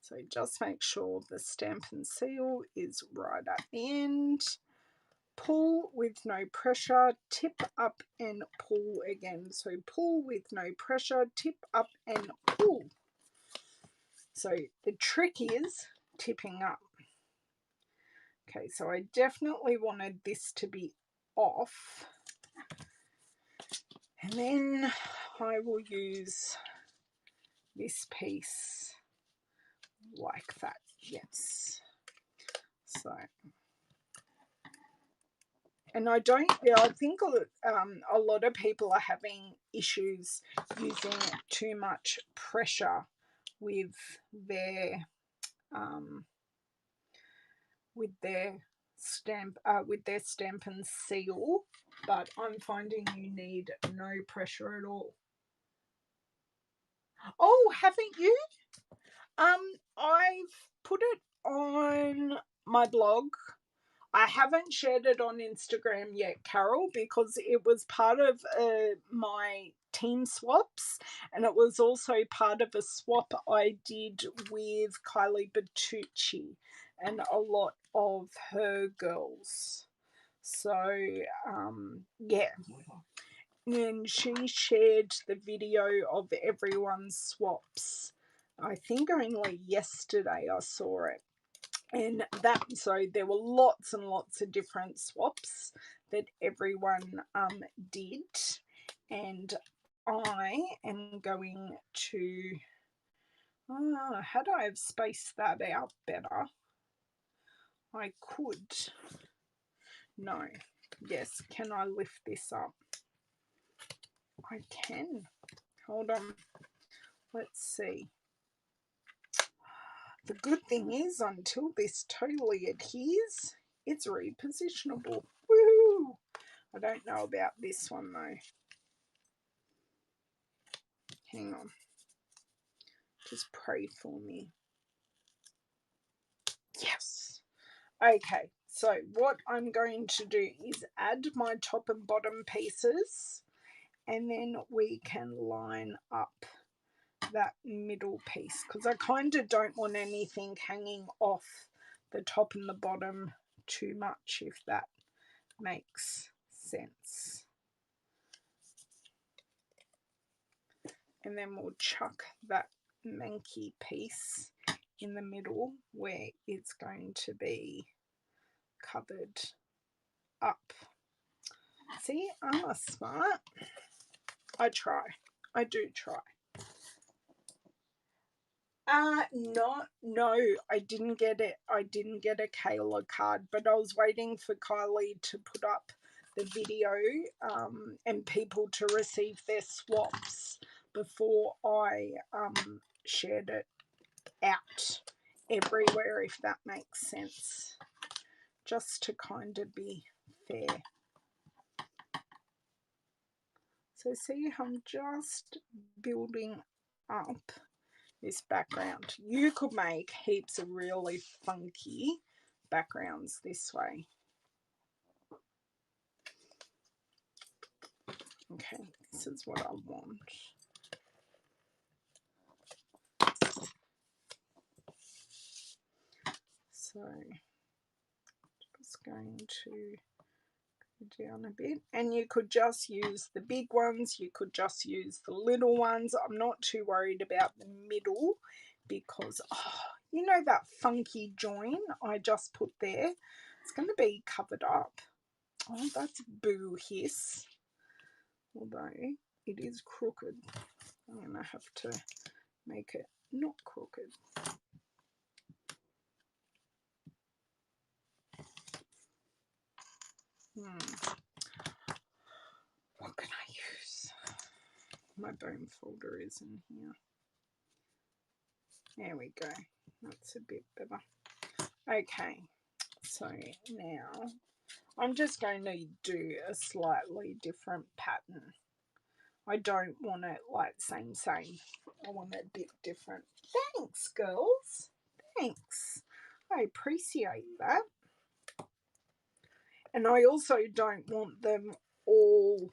So just make sure the Stampin' Seal is right at the end. Pull with no pressure, tip up and pull again. So pull with no pressure, tip up and pull. So the trick is tipping up. Okay, so I definitely wanted this to be off. And then I will use this piece like that. Yes. So, and I think a lot of people are having issues using too much pressure with their Stampin' Seal. but I'm finding you need no pressure at all. Oh, haven't you? I've put it on my blog. I haven't shared it on Instagram yet, Carol, because it was part of my team swaps, and it was also part of a swap I did with Kylie Bertucci and a lot of her girls. So, yeah. And she shared the video of everyone's swaps. I think only yesterday I saw it. And that, so there were lots and lots of different swaps that everyone did. And I am going to, had I have spaced that out better, I could. No. Yes, can I lift this up? I can. Hold on. Let's see. The good thing is, until this totally adheres, it's repositionable. Woohoo! I don't know about this one though. Hang on. Just pray for me. Yes. Okay, so what I'm going to do is add my top and bottom pieces, and then we can line up that middle piece, because I kind of don't want anything hanging off the top and the bottom too much, if that makes sense. And then we'll chuck that manky piece in the middle where it's going to be covered up. See, I'm a smart. I try. I do try. No, I didn't get it. I didn't get a Kayla card, but I was waiting for Kylie to put up the video and people to receive their swaps before I shared it out everywhere, if that makes sense. Just to kind of be fair. So see how I'm just building up this background. You could make heaps of really funky backgrounds this way. Okay, this is what I want. So just going to go down a bit, and you could just use the big ones, you could just use the little ones. I'm not too worried about the middle because, you know, that funky join I just put there, it's going to be covered up. Oh, that's boo hiss. Although it is crooked, I'm going to have to make it not crooked. What can I use? My bone folder is in here. There we go. That's a bit better. Okay, so now I'm just going to do a slightly different pattern. I don't want it like same. I want it a bit different. Thanks, girls. Thanks. I appreciate that. And I also don't want them all,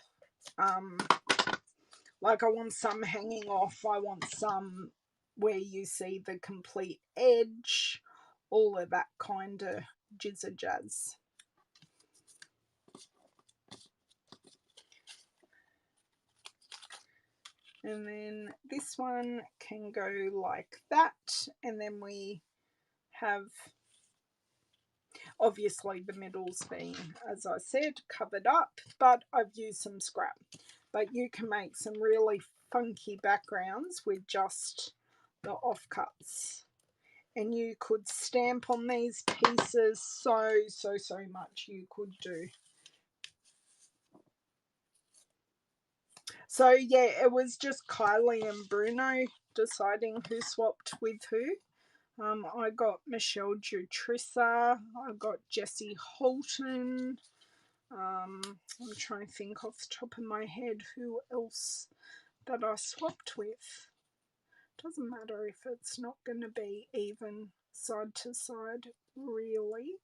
like I want some hanging off. I want some where you see the complete edge, all of that kind of jizzer jazz. And then this one can go like that, and then we have obviously the middle's being, as I said, covered up, but I've used some scrap. But you can make some really funky backgrounds with just the offcuts. And you could stamp on these pieces so much you could do. So yeah, it was just Kylie and Bruno deciding who swapped with who. I got Michelle Jutrissa, I got Jessie Holton, I'm trying to think off the top of my head who else that I swapped with. Doesn't matter if it's not going to be even side to side, really,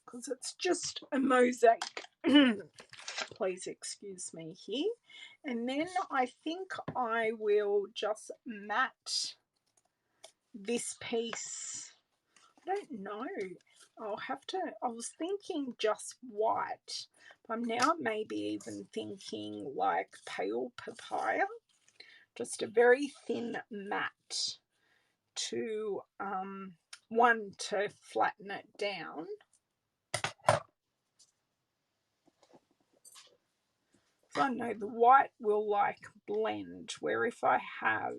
because it's just a mosaic. Please excuse me here. And then I think I will just mat this piece. I don't know. I'll have to, I was thinking just white. I'm now maybe even thinking like pale papaya. Just a very thin mat to, one, to flatten it down. So I know the white will like blend, where if I have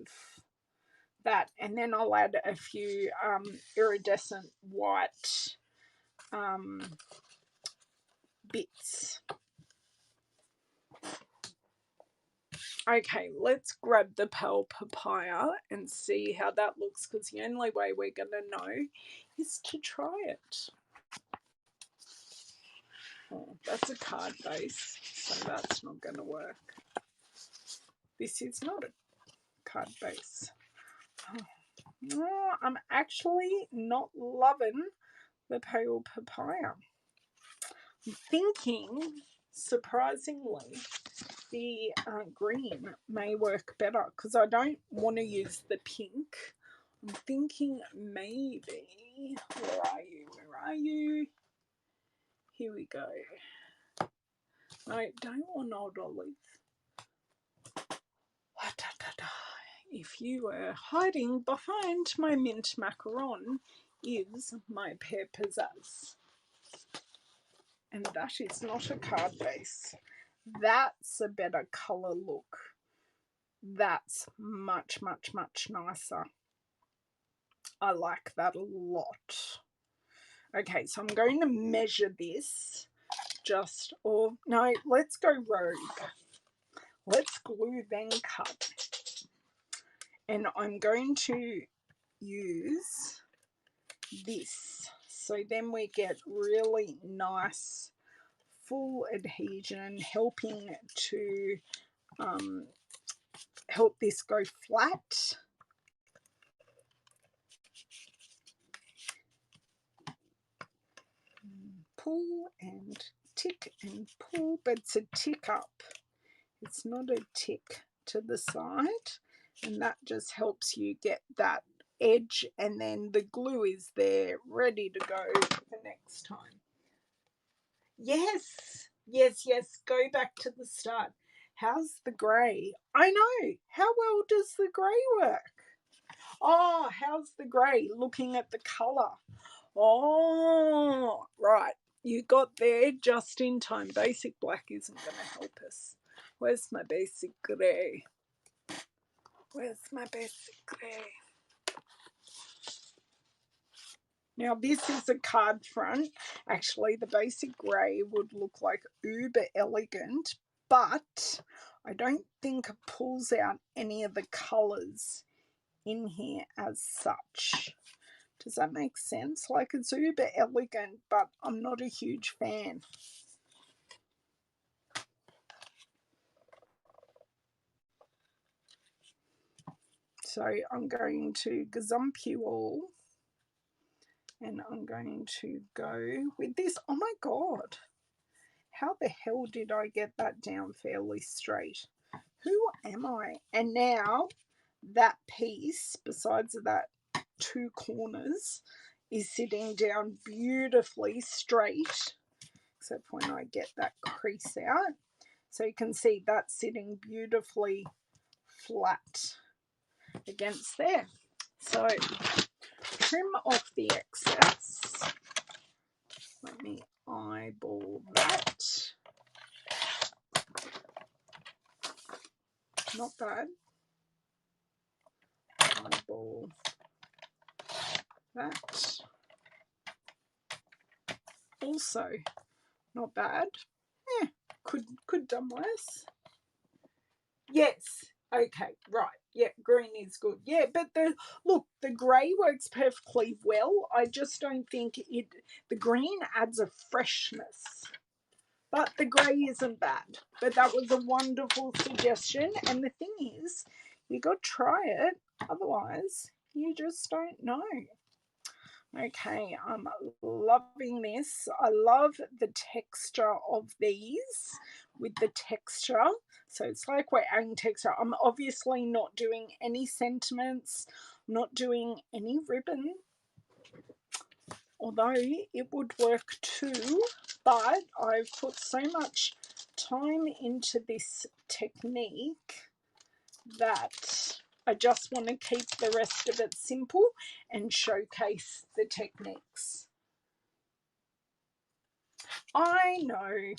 that, and then I'll add a few iridescent white bits. Okay, let's grab the pale papaya and see how that looks, because the only way we're going to know is to try it. Oh, that's a card base, so that's not going to work. This is not a card base. Oh, I'm actually not loving the pale papaya. I'm thinking, surprisingly, the green may work better, because I don't want to use the pink. I'm thinking maybe, where are you? Here we go. I don't want old olive. If you were hiding behind my mint macaron, is my pear pizzazz. And that is not a card base. That's a better colour look. That's much, much, much nicer. I like that a lot. Okay, so I'm going to measure this just, or no, let's go rogue. Let's glue then cut. And I'm going to use this. So then we get really nice full adhesion, helping to help this go flat. Pull and tick and pull, but it's a tick up. It's not a tick to the side, and that just helps you get that edge, and then the glue is there ready to go for next time. Yes, yes, yes, go back to the start. How's the grey? I know. How well does the grey work? Oh, how's the grey looking at the colour? Oh, right. You got there just in time. Basic black isn't going to help us. Where's my basic grey? Where's my basic grey? Now, this is a card front. Actually, the basic grey would look like uber elegant, but I don't think it pulls out any of the colours in here as such. Does that make sense? Like, it's uber elegant, but I'm not a huge fan. So I'm going to gazump you all, and I'm going to go with this. Oh my God, how the hell did I get that down fairly straight? Who am I? And now that piece, besides that two corners, is sitting down beautifully straight, except when I get that crease out. So you can see that's sitting beautifully flat against there. So trim off the excess. Let me eyeball that. Not bad. Eyeball that. Also not bad. Yeah, could done worse. Yes. Okay, right. Yeah, green is good. Yeah, but the grey works perfectly well. I just don't think the green adds a freshness. But the grey isn't bad. But that was a wonderful suggestion. And the thing is, you got to try it. Otherwise, you just don't know. Okay, I'm loving this. I love the texture of these with the texture. So it's like we're adding texture. I'm obviously not doing any sentiments, not doing any ribbon, although it would work too. But I've put so much time into this technique that I just want to keep the rest of it simple and showcase the techniques. I know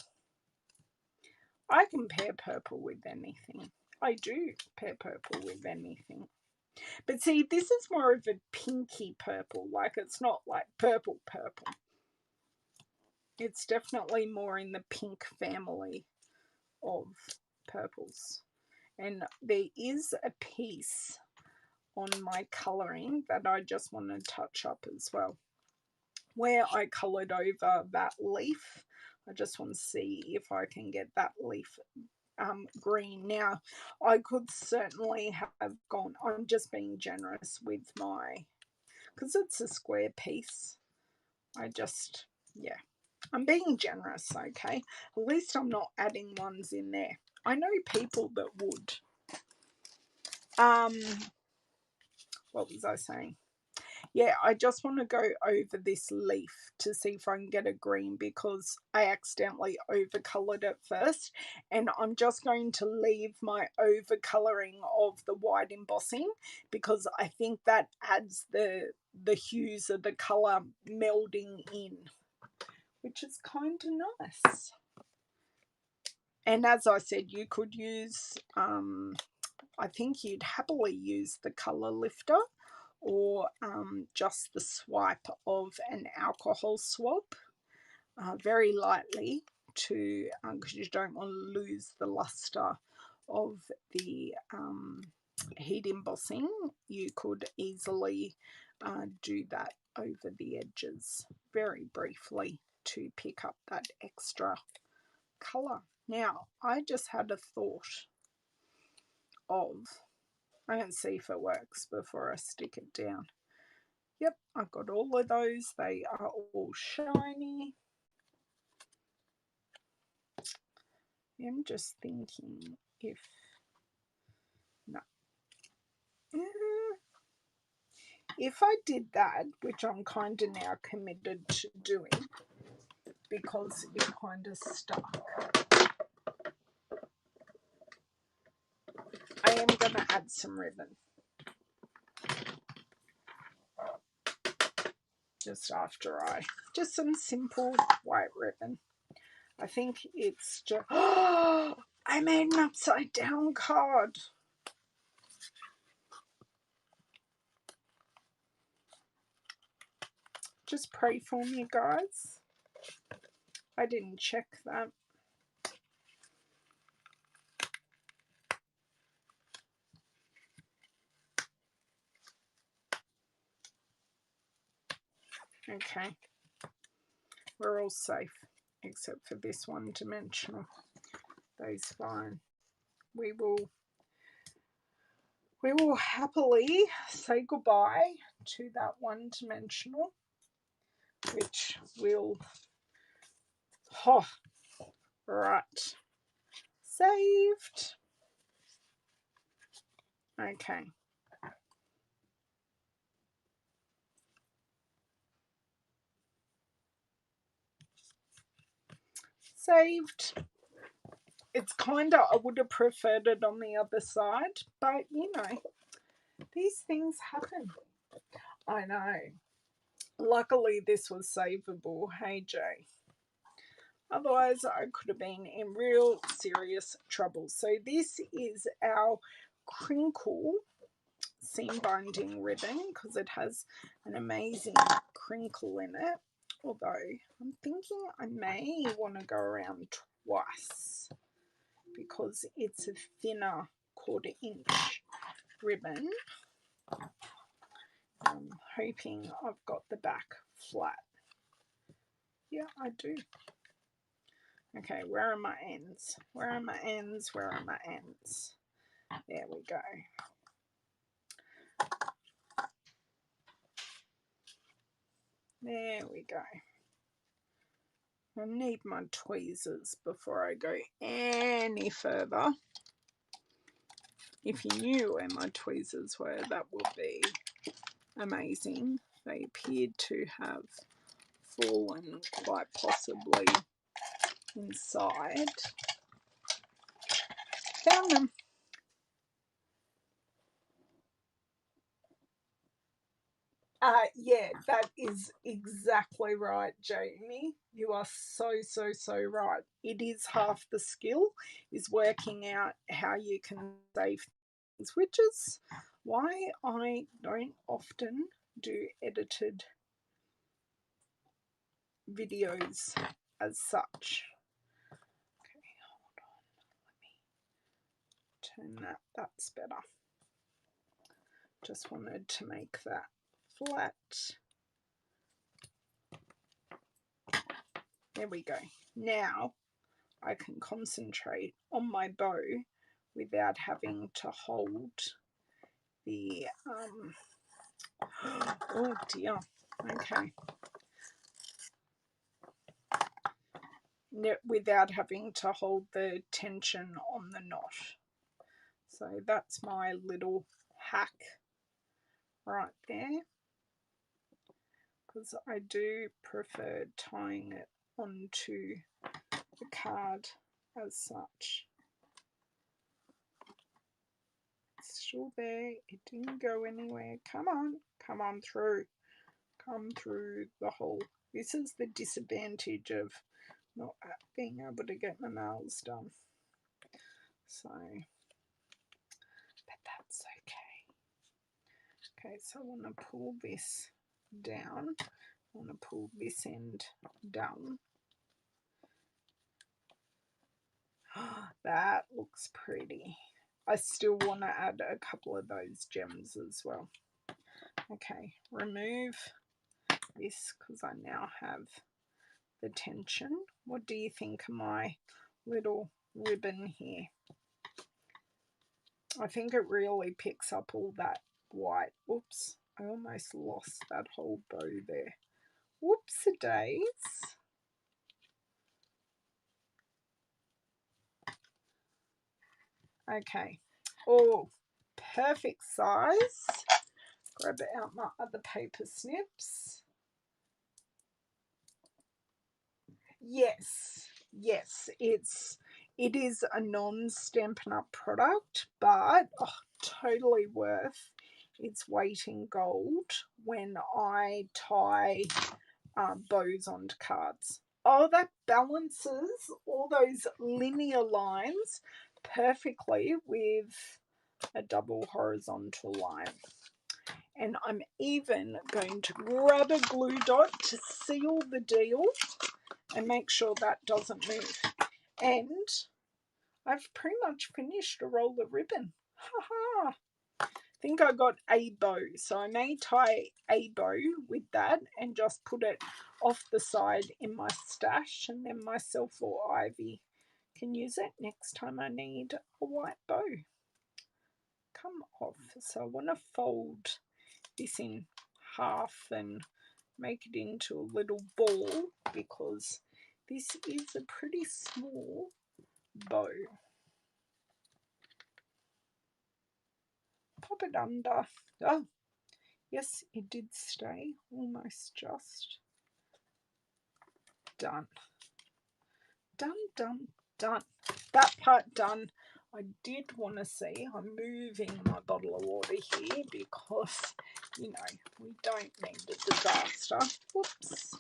I can pair purple with anything. I do pair purple with anything. But see, this is more of a pinky purple, like it's not like purple purple. It's definitely more in the pink family of purples. And there is a piece on my colouring that I just want to touch up as well, where I coloured over that leaf. I just want to see if I can get that leaf green. Now, I could certainly have gone, I'm just being generous with my, because it's a square piece. I'm being generous, okay? At least I'm not adding ones in there. I know people that would. What was I saying? Yeah, I just want to go over this leaf to see if I can get a green, because I accidentally overcoloured it first, and I'm just going to leave my overcolouring of the white embossing because I think that adds the hues of the colour melding in, which is kind of nice. And as I said, you could use, I think you'd happily use the colour lifter, or just the swipe of an alcohol swab very lightly, to because you don't want to lose the luster of the heat embossing. You could easily do that over the edges very briefly to pick up that extra colour. Now, I just had a thought of, I'm going to see if it works before I stick it down. Yep, I've got all of those. They are all shiny. I'm just thinking if, no. If I did that, which I'm kind of now committed to doing because it kind of stuck, I am going to add some ribbon. Just after just some simple white ribbon. I think it's just, oh, I made an upside down card. Just pray for me, guys. I didn't check that. Okay, we're all safe except for this one dimensional. Those fine. We will happily say goodbye to that one dimensional, which will, oh, right, saved. Okay. Saved. It's kind of, I would have preferred it on the other side, but you know, these things happen. I know. Luckily, this was savable. Hey, Jay. Otherwise, I could have been in real serious trouble. So this is our crinkle seam binding ribbon because it has an amazing crinkle in it. Although I'm thinking I may want to go around twice because it's a thinner 1/4 inch ribbon. I'm hoping I've got the back flat. Yeah, I do. Okay, where are my ends? Where are my ends? Where are my ends? There we go. There we go. I need my tweezers before I go any further. If you knew where my tweezers were, that would be amazing. They appeared to have fallen quite possibly inside. Found them. Yeah, that is exactly right, Jamie. You are so right. It is half the skill, is working out how you can save things, which is why I don't often do edited videos as such. Okay, hold on. Let me turn that. That's better. Just wanted to make that flat. There we go. Now I can concentrate on my bow without having to hold the oh dear, okay, without having to hold the tension on the knot. So that's my little hack right there, because I do prefer tying it onto the card as such. It's still there, it didn't go anywhere. Come on through, come through the hole. This is the disadvantage of not being able to get my nails done. So, but that's okay. Okay, so I want to pull this down. I want to pull this end down. That looks pretty. I still want to add a couple of those gems as well. Okay, remove this because I now have the tension. What do you think of my little ribbon here? I think it really picks up all that white. Oops, I almost lost that whole bow there. Whoops-a-days. Okay. Oh, perfect size. Grab out my other paper snips. Yes, it is a non-Stampin' Up product, but totally worth its weight in gold when I tie bows onto cards. Oh, that balances all those linear lines perfectly with a double horizontal line. And I'm even going to grab a glue dot to seal the deal and make sure that doesn't move. And I've pretty much finished a roll of ribbon. Ha! I think I got a bow, so I may tie a bow with that and just put it off the side in my stash, and then myself or Ivy can use it next time I need a white bow. Come off. So I want to fold this in half and make it into a little ball because this is a pretty small bow. Pop it under. Oh, yes, it did stay. Almost just. Done. Done. That part done. I did want to see, I'm moving my bottle of water here because, you know, we don't need a disaster. Whoops.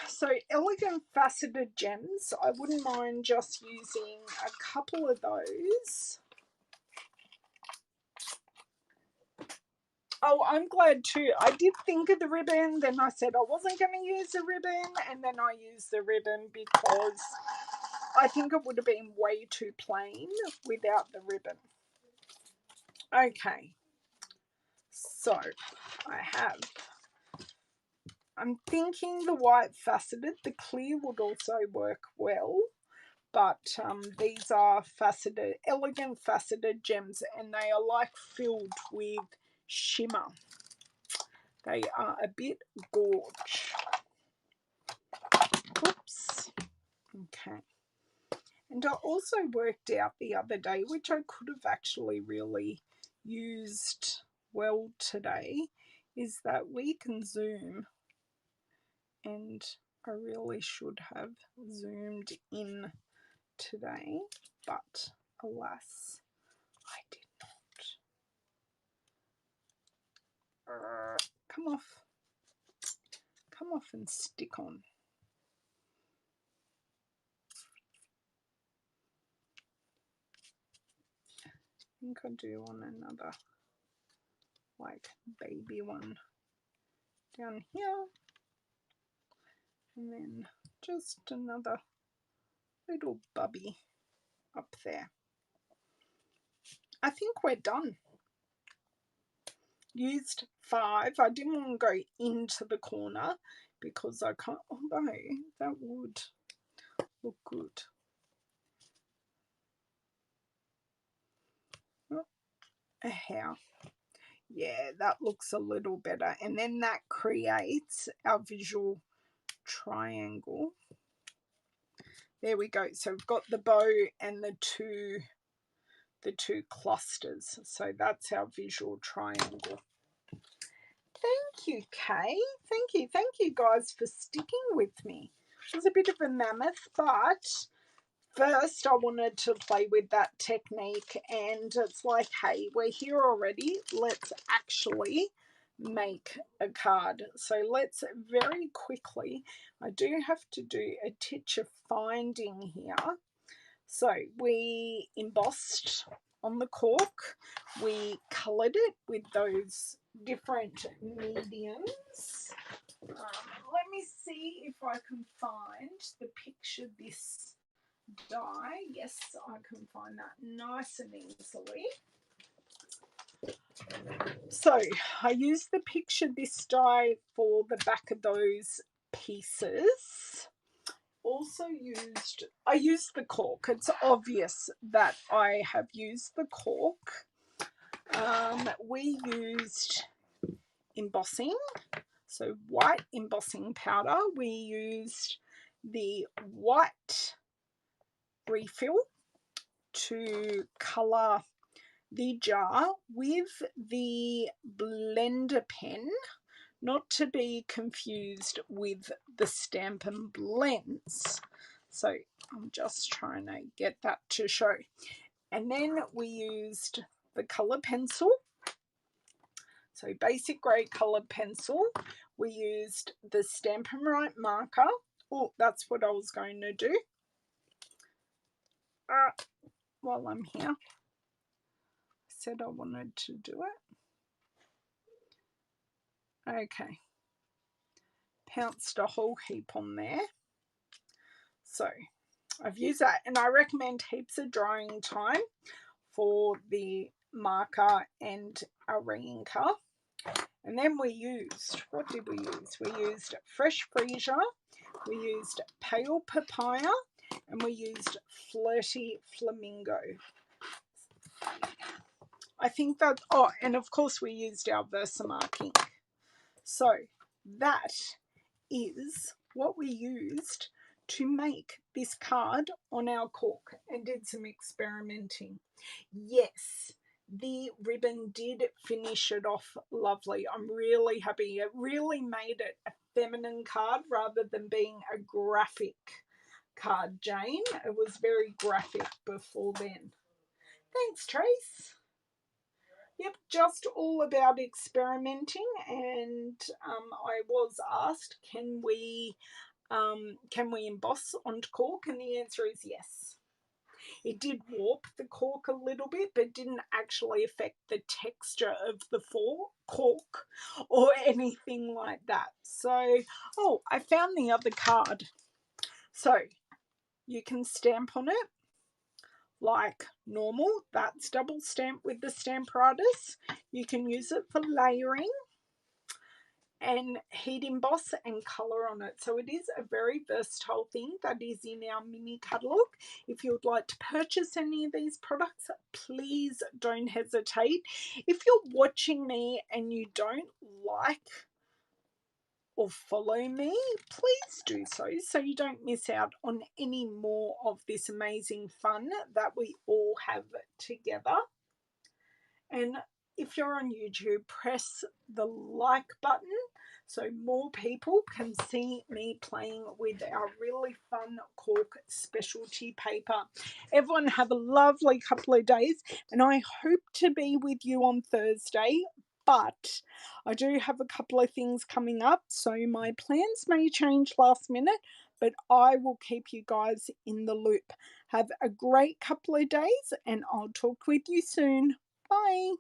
So elegant faceted gems, I wouldn't mind just using a couple of those. Oh, I'm glad too. I did think of the ribbon, then I said I wasn't going to use the ribbon, and then I used the ribbon because I think it would have been way too plain without the ribbon. Okay, so I have I'm thinking the white faceted, the clear would also work well, but these are faceted, elegant faceted gems, and they are like filled with shimmer. They are a bit gorge. Oops. Okay. And I also worked out the other day, which I could have actually really used well today, is that we can zoom, and I really should have zoomed in today, but alas, I did not. Come off and stick on. I think I do want another like baby one down here, and then just another little bubby up there. I think we're done. Used 5. I didn't want to go into the corner because I can't, although that would look good. Oh, a hair. Yeah, that looks a little better. And then that creates our visual triangle. There we go. So we've got the bow and the two clusters. So that's our visual triangle. Thank you, Kay. Thank you guys for sticking with me. It was a bit of a mammoth, but first I wanted to play with that technique, and it's like, hey, we're here already. Let's actually make a card. So let's very quickly, I do have to do a titch of finding here. So we embossed on the cork, we coloured it with those different mediums. Let me see if I can find the picture this die. Yes, I can find that nice and easily. So I used the picture this die for the back of those pieces. Also I used the cork. It's obvious that I have used the cork. We used embossing, so white embossing powder. We used the white refill to colour the jar with the blender pen, not to be confused with the Stampin' blends. So I'm just trying to get that to show. And then we used the colour pencil. So basic grey coloured pencil. We used the Stampin' Right marker. Oh, that's what I was going to do. While I'm here, I said I wanted to do it. Okay. Pounced a whole heap on there. So I've used that, and I recommend heaps of drying time for the marker and our re-inker. And then we used, what did we use? We used fresh freesia, we used pale papaya, and we used flirty flamingo. I think that, oh, and of course we used our Versamark ink. So that is what we used to make this card on our cork, and did some experimenting. Yes, the ribbon did finish it off lovely. I'm really happy. It really made it a feminine card rather than being a graphic card, Jane. It was very graphic before then. Thanks, Trace. Yep, just all about experimenting, and I was asked, can we emboss onto cork, and the answer is yes. It did warp the cork a little bit, but didn't actually affect the texture of the cork or anything like that. So, oh, I found the other card. So you can stamp on it like normal. That's double stamped with the Stamparatus. You can use it for layering. and heat emboss and colour on it. So it is a very versatile thing that is in our mini catalogue. If you would like to purchase any of these products, please don't hesitate. If you're watching me and you don't like or follow me, please do so you don't miss out on any more of this amazing fun that we all have together. And if you're on YouTube, press the like button so more people can see me playing with our really fun Cork specialty paper. Everyone have a lovely couple of days, and I hope to be with you on Thursday, but I do have a couple of things coming up, so my plans may change last minute, but I will keep you guys in the loop. Have a great couple of days, and I'll talk with you soon. Bye.